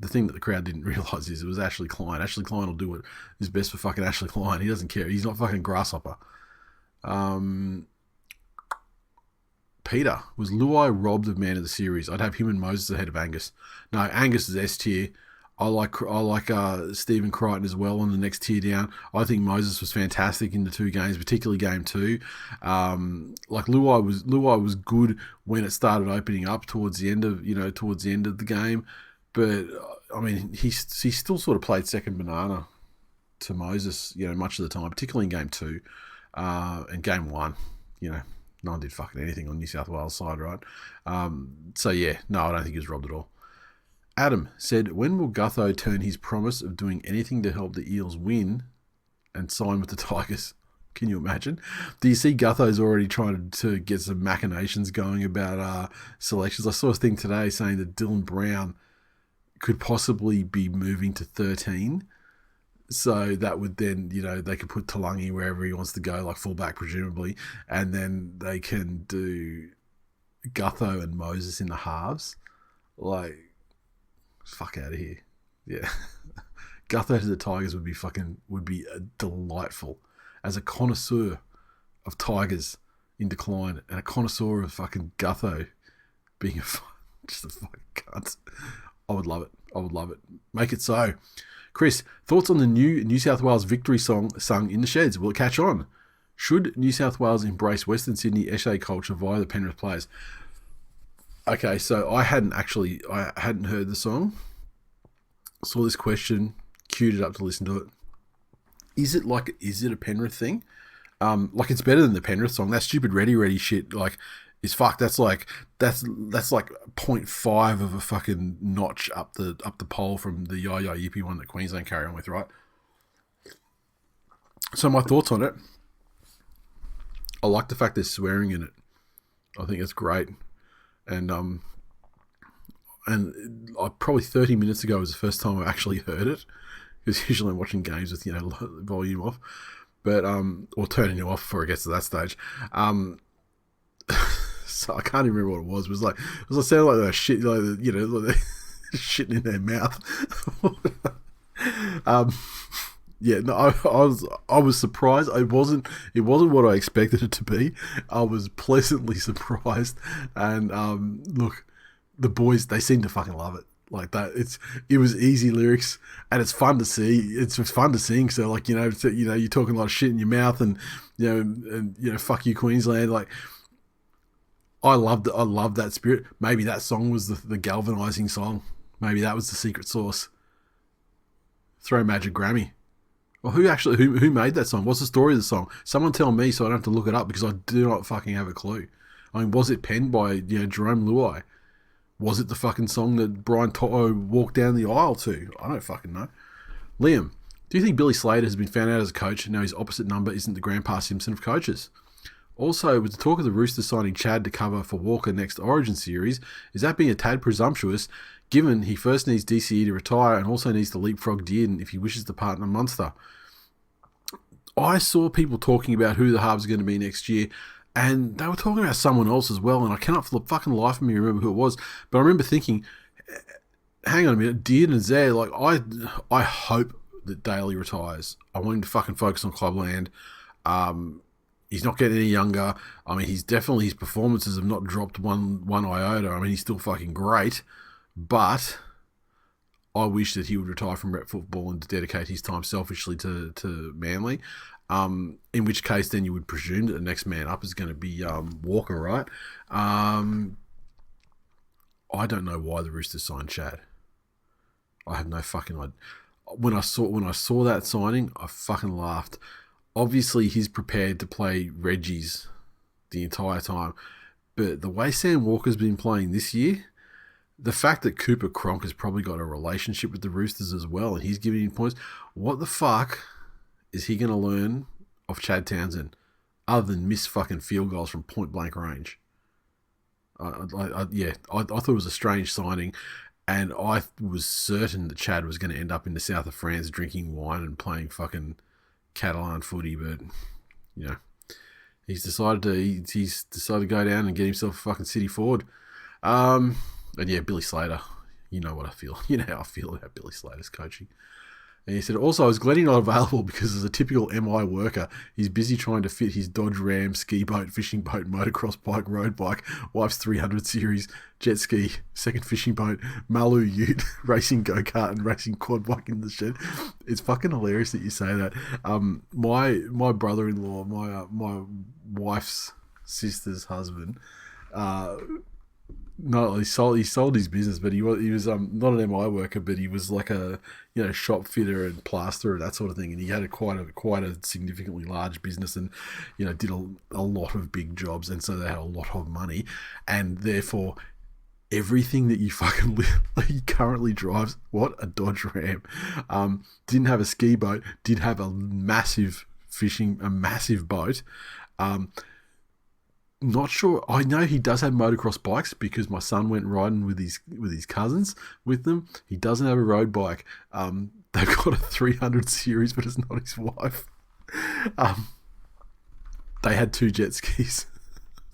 S1: thing that the crowd didn't realise is it was Ashley Klein. Ashley Klein will do what is best for fucking Ashley Klein. He doesn't care. He's not fucking grasshopper. Peter, was Luai robbed of man of the series? I'd have him and Moses ahead of Angus. No, Angus is S tier. I like Stephen Crichton as well on the next tier down. I think Moses was fantastic in the 2 games, particularly Game 2. Luai was good when it started opening up towards the end of the game, but I mean he still sort of played second banana to Moses, much of the time, particularly in Game 2 and Game 1. No one did fucking anything on New South Wales side, right? So yeah, no, I don't think he was robbed at all. Adam said, when will Gutho turn his promise of doing anything to help the Eels win and sign with the Tigers? Can you imagine? Do you see Gutho's already trying to get some machinations going about selections? I saw a thing today saying that Dylan Brown could possibly be moving to 13. So that would then, they could put Talangi wherever he wants to go, like fullback presumably, and then they can do Gutho and Moses in the halves. Like, fuck out of here. Yeah. Gutho to the Tigers would be delightful. As a connoisseur of Tigers in decline and a connoisseur of fucking Gutho being just a fucking cunt, I would love it. Make it so. Chris, thoughts on the new New South Wales victory song sung in the sheds? Will it catch on? Should New South Wales embrace Western Sydney Eshe culture via the Penrith players? Okay, so I hadn't heard the song. Saw this question, queued it up to listen to it. Is it a Penrith thing? It's better than the Penrith song. That stupid Ready shit, is fucked. That's like 0.5 of a fucking notch up the pole from the Ya Ya Yippee one that Queensland carry on with, right? So my thoughts on it. I like the fact there's swearing in it. I think it's great. And probably 30 minutes ago was the first time I actually heard it, because usually I'm watching games with volume off, but or turning it off before it gets to that stage. So I can't even remember what it was. It was like sounded like they shit, like shitting in their mouth. Yeah, no, I was surprised. It wasn't what I expected it to be. I was pleasantly surprised, and look, the boys, they seem to fucking love it. Like that, it was easy lyrics, and it's fun to see. It's fun to sing. So you're talking a lot of shit in your mouth, and fuck you Queensland. Like, I loved that spirit. Maybe that song was the galvanizing song. Maybe that was the secret sauce. Throw Magic Grammy. Well, who made that song? What's the story of the song? Someone tell me so I don't have to look it up, because I do not fucking have a clue. I mean, was it penned by Jerome Luai? Was it the fucking song that Brian Toto walked down the aisle to? I don't fucking know. Liam, do you think Billy Slater has been found out as a coach and now his opposite number isn't the Grandpa Simpson of coaches? Also, with the talk of the Roosters signing Chad to cover for Walker next Origin series, is that being a tad presumptuous, given he first needs DCE to retire and also needs to leapfrog Dearden if he wishes to partner Munster? I saw people talking about who the halves are going to be next year, and they were talking about someone else as well, and I cannot for the fucking life of me remember who it was, but I remember thinking, hang on a minute, Dearden's there. Like, I hope that Daly retires. I want him to fucking focus on clubland. He's not getting any younger. I mean, his performances have not dropped one iota. I mean, he's still fucking great, but I wish that he would retire from rep football and dedicate his time selfishly to Manly. In which case, then you would presume that the next man up is going to be Walker, right? I don't know why the Roosters signed Chad. I have no fucking idea. When I saw that signing, I fucking laughed. Obviously, he's prepared to play Reggie's the entire time, but the way Sam Walker's been playing this year, the fact that Cooper Cronk has probably got a relationship with the Roosters as well, and he's giving him points. What the fuck is he going to learn of Chad Townsend other than miss fucking field goals from point blank range? I thought it was a strange signing, and I was certain that Chad was going to end up in the south of France drinking wine and playing fucking Catalan footy, but he's decided to go down and get himself a fucking city forward. And yeah, Billy Slater, you know what I feel. You know how I feel about Billy Slater's coaching. And he said, also, is Glennie not available because as a typical MI worker, he's busy trying to fit his Dodge Ram, ski boat, fishing boat, motocross bike, road bike, wife's 300 series, jet ski, second fishing boat, Malu ute, racing go-kart and racing quad bike in the shed. It's fucking hilarious that you say that. My brother-in-law, my wife's sister's husband, no, he sold his business, but he was not an MI worker, but he was like a shop fitter and plasterer, that sort of thing, and he had quite a significantly large business, and did a lot of big jobs, and so they had a lot of money, and therefore everything that you fucking he currently drives a Dodge Ram, didn't have a ski boat, did have a massive boat. Not sure. I know he does have motocross bikes because my son went riding with his cousins with them. He doesn't have a road bike. They've got a 300 series, but it's not his wife. They had 2 jet skis.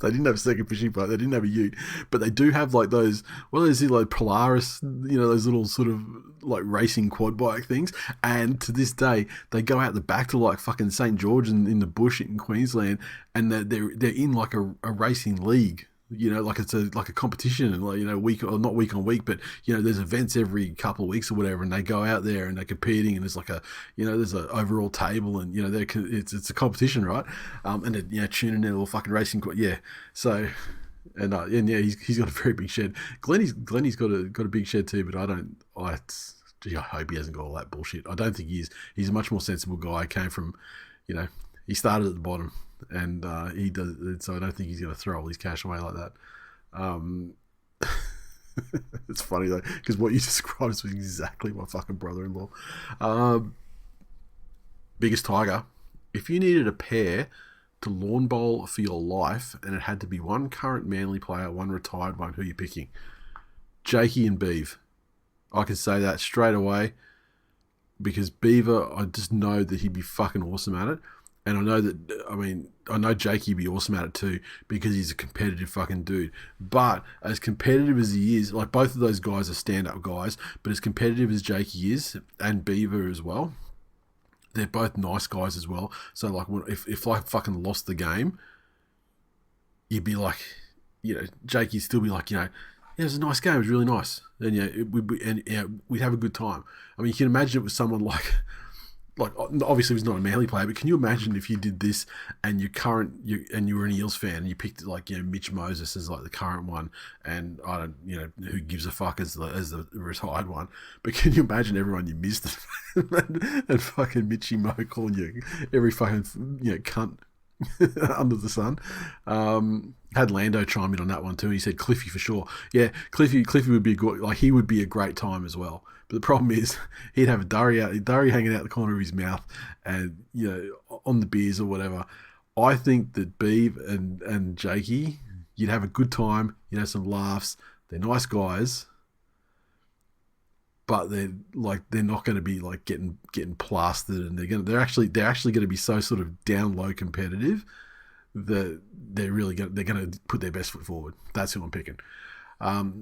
S1: They didn't have a second fishing boat. They didn't have a ute, but they do have like those. What are those like Polaris? Those little sort of like racing quad bike things. And to this day, they go out the back to like fucking St. George in the bush in Queensland, and they're in like a racing league. Like it's a competition, and like week or not week on week, but there's events every couple of weeks or whatever, and they go out there and they're competing, and there's like there's an overall table, and it's a competition, right? And they're tuning their little fucking racing, yeah. So and yeah, he's got a very big shed. Glennie's got a big shed too, but I hope he hasn't got all that bullshit. I don't think he is. He's a much more sensible guy. Came from, he started at the bottom. And he does, so I don't think he's going to throw all his cash away like that. It's funny though, because what you described was exactly my fucking brother-in-law. Biggest Tiger. If you needed a pair to lawn bowl for your life, and it had to be one current Manly player, one retired one, who are you picking? Jakey and Beav. I can say that straight away because Beaver, I just know that he'd be fucking awesome at it. And I know Jakey would be awesome at it too because he's a competitive fucking dude. But as competitive as he is, like both of those guys are stand-up guys, but as competitive as Jakey is, and Beaver as well, they're both nice guys as well. So like if I fucking lost the game, you'd be like, Jakey'd still be like, yeah, it was a nice game, it was really nice. And we'd have a good time. I mean, you can imagine it was someone like obviously he was not a Manly player, but can you imagine if you did this and you were an Eels fan and you picked like Mitch Moses as like the current one, and I don't who gives a fuck as the retired one, but can you imagine everyone you missed and fucking Mitchy Mo calling you every fucking cunt under the sun. Had Lando chime in on that one too. He said Cliffy for sure. Yeah, Cliffy would be a good, like he would be a great time as well. But the problem is he'd have a durry hanging out the corner of his mouth, and on the beers or whatever. I think that Beav and Jakey, you'd have a good time. Some laughs. They're nice guys, but they're not going to be like getting plastered, and they're actually going to be so sort of down low competitive that they're going to put their best foot forward. That's who I'm picking.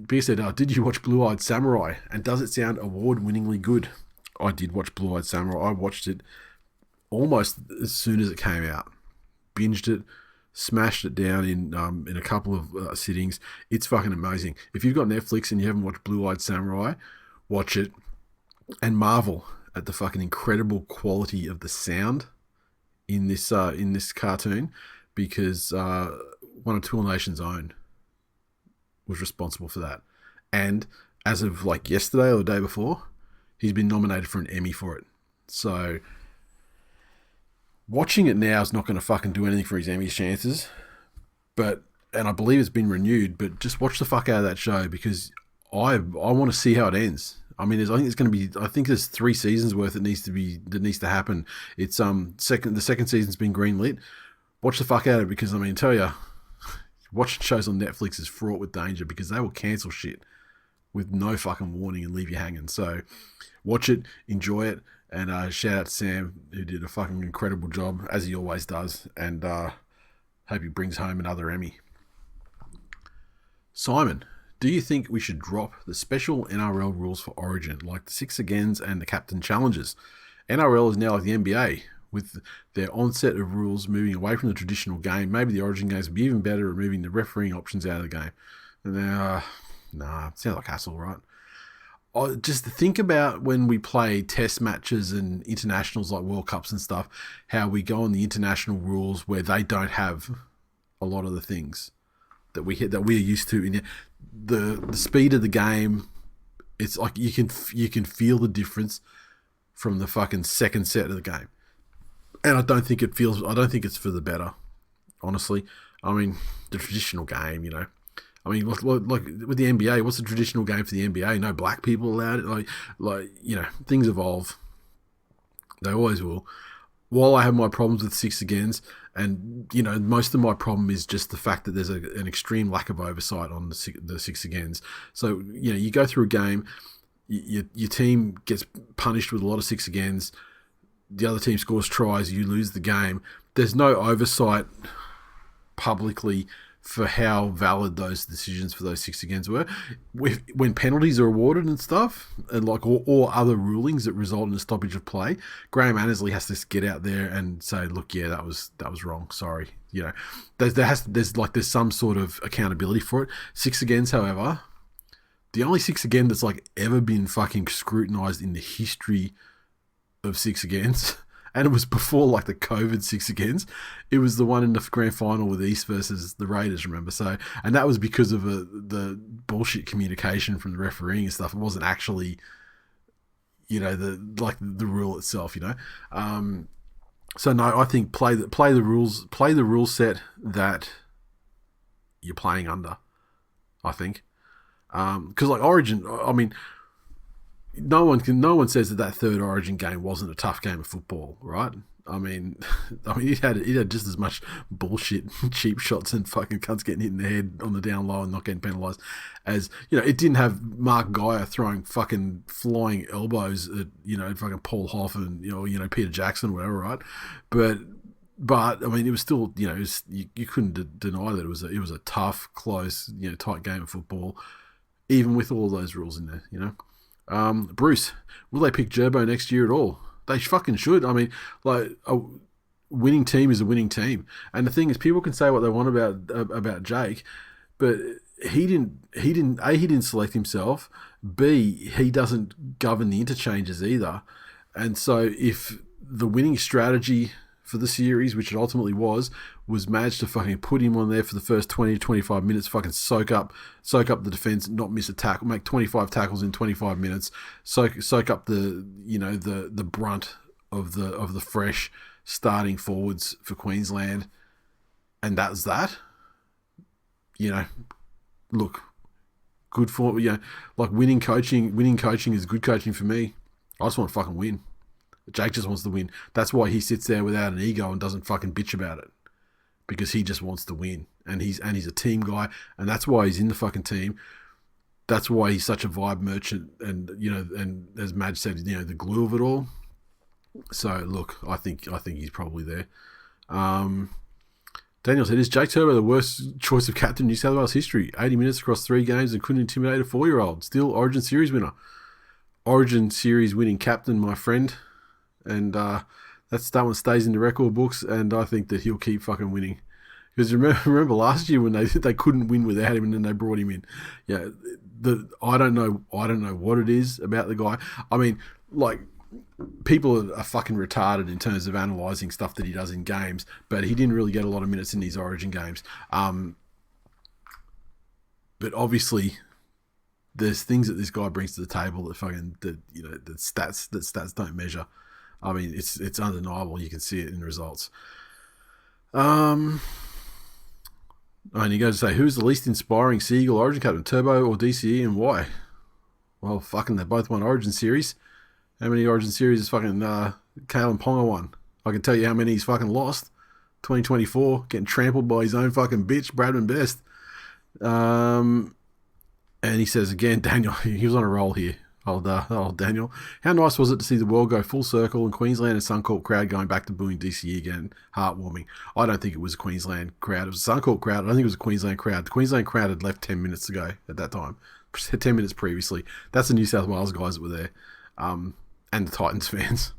S1: Beer said, did you watch Blue Eyed Samurai? And does it sound award-winningly good? I did watch Blue Eyed Samurai. I watched it almost as soon as it came out. Binged it, smashed it down in a couple of sittings. It's fucking amazing. If you've got Netflix and you haven't watched Blue Eyed Samurai, watch it and marvel at the fucking incredible quality of the sound in this cartoon because one of TWiL Nation's own was responsible for that, and as of like yesterday or the day before, he's been nominated for an Emmy for it. So watching it now is not going to fucking do anything for his Emmy chances, but and I believe it's been renewed. But just watch the fuck out of that show because I want to see how it ends. I mean, I think it's going to be. I think there's 3 seasons worth that needs to happen. It's the second season's been greenlit. Watch the fuck out of it because I mean, tell you, watching shows on Netflix is fraught with danger because they will cancel shit with no fucking warning and leave you hanging. So watch it, enjoy it, and shout out to Sam who did a fucking incredible job as he always does, and hope he brings home another Emmy. Simon, do you think we should drop the special NRL rules for Origin, like the 6 agains and the captain challenges? NRL is now like the NBA, with their onset of rules moving away from the traditional game. Maybe the Origin games would be even better at moving the refereeing options out of the game. And nah, sounds like hassle, right? Just think about when we play test matches and internationals like World Cups and stuff, how we go on the international rules where they don't have a lot of the things that we're used to. In the speed of the game, it's like you can feel the difference from the fucking second set of the game, and I don't think it's for the better, honestly. I mean, the traditional game, I mean, like with the NBA, what's the traditional game for the NBA? No black people allowed. Things evolve. They always will. While I have my problems with 6 agains, and most of my problem is just the fact that there's an extreme lack of oversight on the 6 agains. So you go through a game, your team gets punished with a lot of 6 agains. The other team scores tries, you lose the game. There's no oversight publicly for how valid those decisions for those 6 agains were. When penalties are awarded and stuff, and or other rulings that result in a stoppage of play, Graham Annesley has to get out there and say, "Look, yeah, that was wrong. Sorry." There's some sort of accountability for it. 6 agains, however, the only 6 again that's ever been fucking scrutinized in the history of 6 agains. And it was before the COVID 6 agains. It was the one in the grand final with East versus the Raiders, remember? So, and that was because of the bullshit communication from the refereeing and stuff. It wasn't actually, the rule itself. So no, I think play the rule set that you're playing under. I think, because Origin, I mean. No one says that third Origin game wasn't a tough game of football, right? I mean, it had just as much bullshit, cheap shots and fucking cunts getting hit in the head on the down low and not getting penalised as it didn't have Mark Geyer throwing fucking flying elbows at fucking Paul Hoff and Peter Jackson or whatever, right? But I mean, it was still you couldn't deny that it was a tough, close, tight game of football, even with all those rules in there, Bruce, will they pick Gerbo next year at all? They fucking should. I mean, a winning team is a winning team. And the thing is, people can say what they want about Jake, but he didn't select himself. B, he doesn't govern the interchanges either. And so if the winning strategy for the series, which it ultimately was managed to fucking put him on there for the first 20 to 25 minutes, fucking soak up the defense, not miss a tackle, make 25 tackles in 25 minutes, soak up the brunt of the fresh starting forwards for Queensland, and that's that. Look, good for winning coaching. Winning coaching is good coaching for me. I just want to fucking win. Jake just wants to win. That's why he sits there without an ego and doesn't fucking bitch about it, because he just wants to win, and he's a team guy, and that's why he's in the fucking team. That's why he's such a vibe merchant, and and as Madge said, the glue of it all. So look, I think he's probably there. Daniel said, "Is Jake Turbo the worst choice of captain in New South Wales history? 80 minutes across 3 games and couldn't intimidate a 4-year-old. Still Origin Series winner. Origin Series winning captain, my friend." And that one stays in the record books, and I think that he'll keep fucking winning. Because remember last year when they couldn't win without him, and then they brought him in. Yeah, I don't know what it is about the guy. I mean, people are fucking retarded in terms of analysing stuff that he does in games, but he didn't really get a lot of minutes in these Origin games. But obviously, there's things that this guy brings to the table that that stats don't measure. I mean, it's undeniable. You can see it in the results. And he goes to say, who's the least inspiring Seagull Origin captain, Turbo or DCE, and why? Well, fucking, they both won Origin Series. How many Origin Series has fucking Kalen Ponga won? I can tell you how many he's fucking lost. 2024, getting trampled by his own fucking bitch, Bradman Best. And he says again, Daniel, he was on a roll here. Old Daniel. How nice was it to see the world go full circle and Queensland and Suncorp crowd going back to booing DCE again? Heartwarming. I don't think it was a Queensland crowd. It was a Suncorp crowd. I don't think it was a Queensland crowd. The Queensland crowd had left 10 minutes ago at that time. 10 minutes previously. That's the New South Wales guys that were there. And the Titans fans.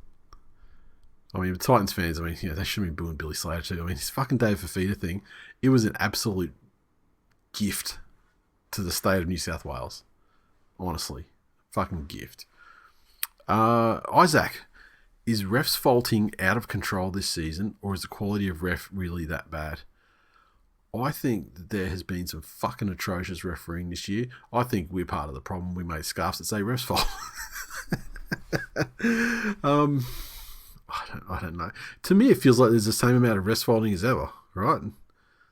S1: I mean, the Titans fans, I mean, they shouldn't be booing Billy Slater too. I mean, his fucking Dave Fafita thing, it was an absolute gift to the state of New South Wales. Honestly. Fucking gift. Isaac, is refs faulting out of control this season, or is the quality of ref really that bad? I think that there has been some fucking atrocious refereeing this year. I think we're part of the problem. We made scarves that say refs fault. I don't know. To me, it feels like there's the same amount of refs faulting as ever, right?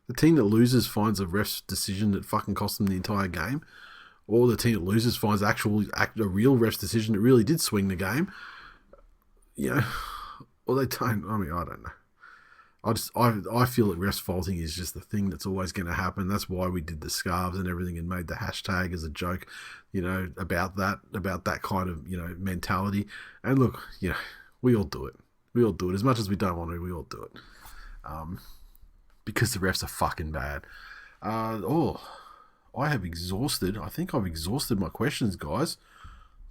S1: The team that loses finds a ref's decision that fucking cost them the entire game. Or the team that loses finds a real ref's decision that really did swing the game. Or they don't. I mean, I don't know. I feel that refs faulting is just the thing that's always going to happen. That's why we did the scarves and everything and made the hashtag as a joke, about that kind of, mentality. And look, we all do it. We all do it. As much as we don't want to, we all do it. Because the refs are fucking bad. I have exhausted. I think I've exhausted my questions, guys.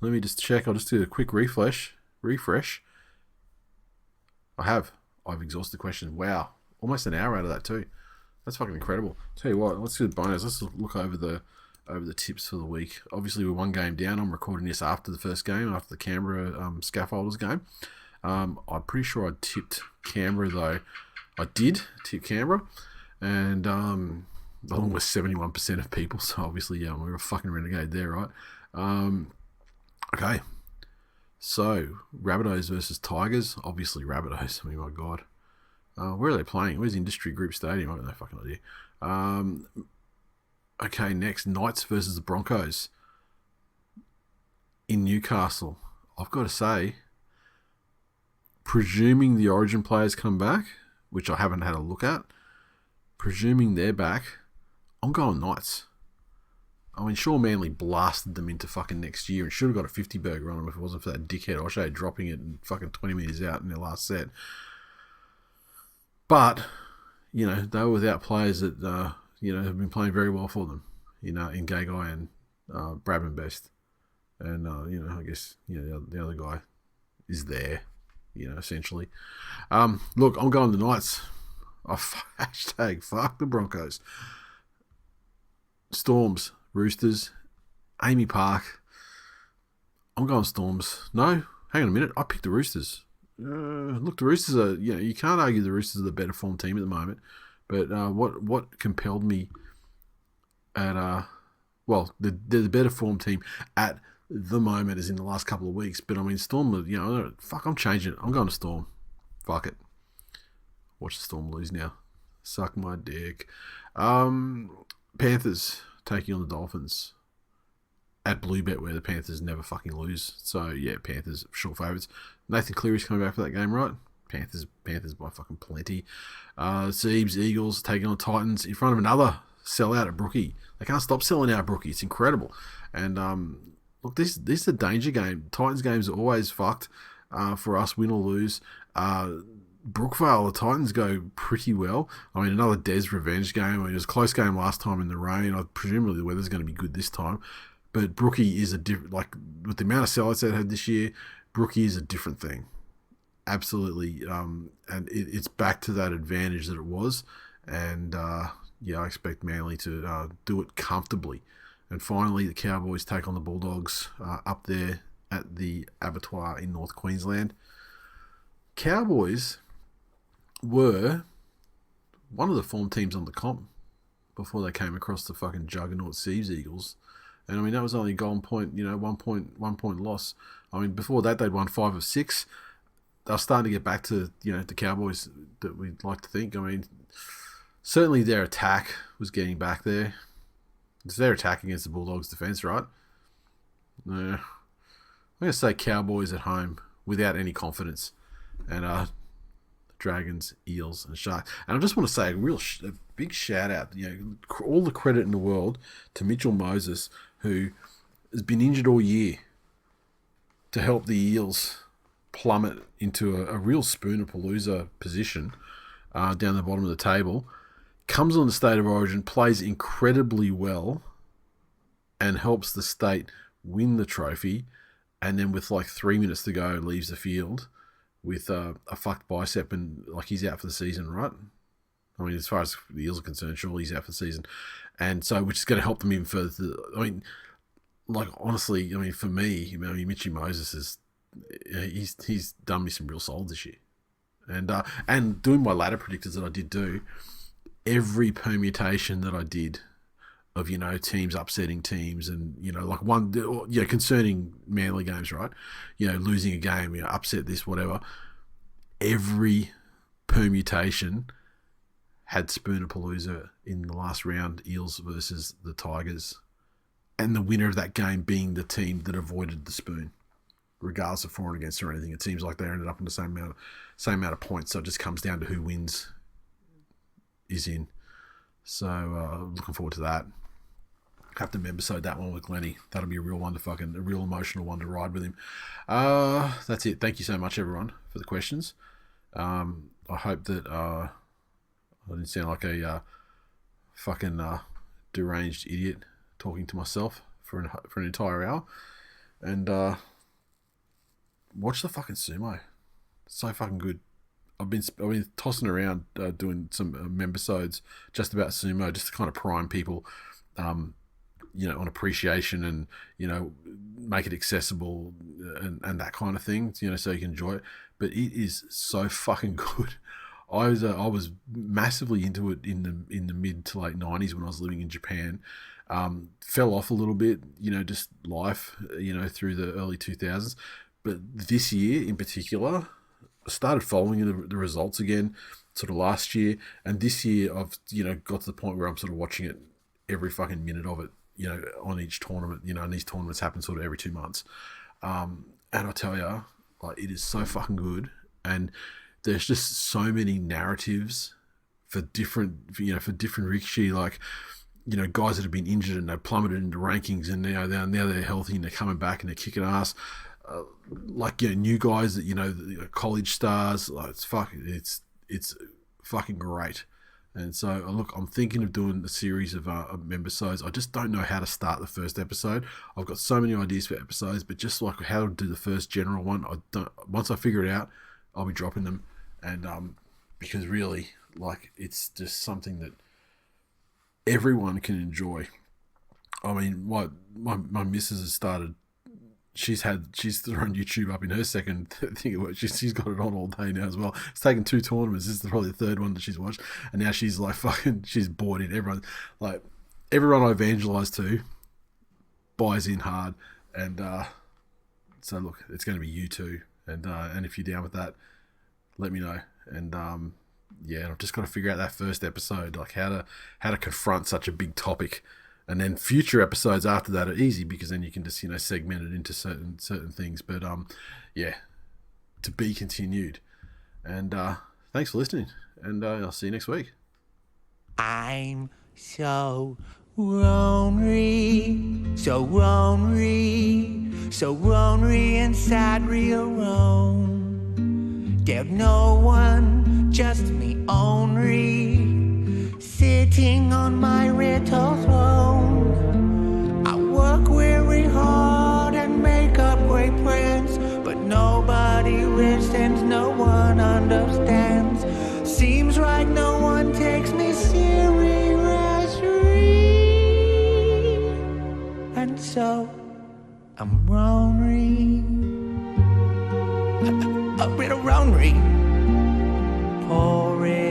S1: Let me just check. I'll just do a quick refresh. I've exhausted questions. Wow. Almost an hour out of that too. That's fucking incredible. Tell you what, let's do the bonus. Let's look over the tips for the week. Obviously, we're one game down. I'm recording this after the first game, after the Canberra Scaffolders game. I'm pretty sure I tipped Canberra, though. I did tip Canberra. And almost 71% of people. So obviously, we were a fucking renegade there, right? Okay. So, Rabbitohs versus Tigers. Obviously, Rabbitohs. I mean, my God. Where are they playing? Where's Industry Group Stadium? I have no fucking idea. Okay, next. Knights versus the Broncos. In Newcastle. I've got to say, presuming the Origin players come back, which I haven't had a look at, presuming they're back, I'm going Knights. I mean, sure, Manly blasted them into fucking next year and should have got a 50 burger on them if it wasn't for that dickhead O'Shea dropping it and fucking 20 metres out in their last set. But, they were without players that, have been playing very well for them, in Gagai and Bradman Best. And, I guess, the other guy is there, essentially. Look, I'm going the Knights. Hashtag fuck the Broncos. Storms, Roosters, Amy Park. I'm going Storms. No, hang on a minute. I picked the Roosters. Look, the Roosters are, you can't argue the Roosters are the better form team at the moment. But what compelled me at, they're the better form team at the moment is in the last couple of weeks. But I mean, Storm, I'm changing it. I'm going to Storm. Fuck it. Watch the Storm lose now. Suck my dick. Panthers taking on the Dolphins at Bluebet, where the Panthers never fucking lose. So, yeah, Panthers, short favourites. Nathan Cleary's coming back for that game, right? Panthers by fucking plenty. Seabs, Eagles taking on Titans in front of another sellout at Brookie. They can't stop selling out Brookie. It's incredible. And, look, this is a danger game. Titans games are always fucked for us, win or lose. Brookvale, the Titans go pretty well. I mean, another Des revenge game. I mean, it was a close game last time in the rain. Presumably the weather's going to be good this time. But Brookie is a different, with the amount of sellouts they had this year, Brookie is a different thing. Absolutely. And it's back to that advantage that it was. And, I expect Manly to do it comfortably. And finally, the Cowboys take on the Bulldogs up there at the abattoir in North Queensland. Cowboys were one of the form teams on the comp before they came across the fucking juggernaut Sieves Eagles. And I mean, that was only a goal point, 1 point loss. I mean, before that, they'd won 5 of 6. They were starting to get back to, the Cowboys that we'd like to think. I mean, certainly their attack was getting back there. It's their attack against the Bulldogs' defence, right? No. I'm going to say Cowboys at home without any confidence. And Dragons, Eels, and Sharks. And I just want to say a big shout out, all the credit in the world to Mitchell Moses, who has been injured all year, to help the Eels plummet into a real Spooner-Palooza position down the bottom of the table. Comes on the State of Origin, plays incredibly well, and helps the state win the trophy. And then with 3 minutes to go, leaves the field with a fucked bicep, and he's out for the season, right? I mean, as far as the Eels are concerned, surely he's out for the season. And so, which is going to help them even further. I mean, honestly, for me, Mitchy Moses is, he's done me some real solid this year. And doing my ladder predictors that I did do, every permutation that I did of, teams upsetting teams and, concerning Manly games, right? Losing a game, upset this, whatever. Every permutation had Spooner-Palooza in the last round, Eels versus the Tigers. And the winner of that game being the team that avoided the spoon, regardless of for and against or anything. It seems like they ended up in the same amount of points. So it just comes down to who wins is in. So looking forward to that. Have to members-sode that one with Glennie. That'll be a real one a real emotional one to ride with him. That's it. Thank you so much, everyone, for the questions. I hope that I didn't sound like a fucking deranged idiot talking to myself for an entire hour. And watch the fucking sumo. It's so fucking good. I've been tossing around doing some membersodes just about sumo, just to kind of prime people, on appreciation and, make it accessible and that kind of thing, so you can enjoy it. But it is so fucking good. I was massively into it in the mid to late 90s when I was living in Japan. Fell off a little bit, just life, through the early 2000s. But this year in particular, I started following the results again sort of last year. And this year I've, got to the point where I'm sort of watching it every fucking minute of it, on each tournament, and these tournaments happen sort of every 2 months. And I tell you, it is so fucking good. And there's just so many narratives for different rikishi, guys that have been injured and they've plummeted into rankings, and now they're healthy and they're coming back and they're kicking ass. New guys that, college stars, it's fucking great. And so, look, I'm thinking of doing a series of membersodes. I just don't know how to start the first episode. I've got so many ideas for episodes, but just how to do the first general one, once I figure it out, I'll be dropping them. And because really, it's just something that everyone can enjoy. I mean, my missus has started. She's thrown YouTube up in her second thing. She's got it on all day now as well. It's taken 2 tournaments. This is probably the 3rd one that she's watched, and now she's she's bought in. Everyone I evangelize to buys in hard, and so look, it's going to be you too. And if you're down with that, let me know. And I've just got to figure out that first episode, how to confront such a big topic. And then future episodes after that are easy because then you can just, segment it into certain things. But, to be continued. And thanks for listening. And I'll see you next week.
S2: I'm so lonely, so lonely, so lonely inside real Rome. There's no one, just me only, sitting on my little throne. I work very hard and make up great plans, but nobody listens, no one understands. Seems like no one takes me seriously, and so I'm Ronry, a bit of Ronry. Pour it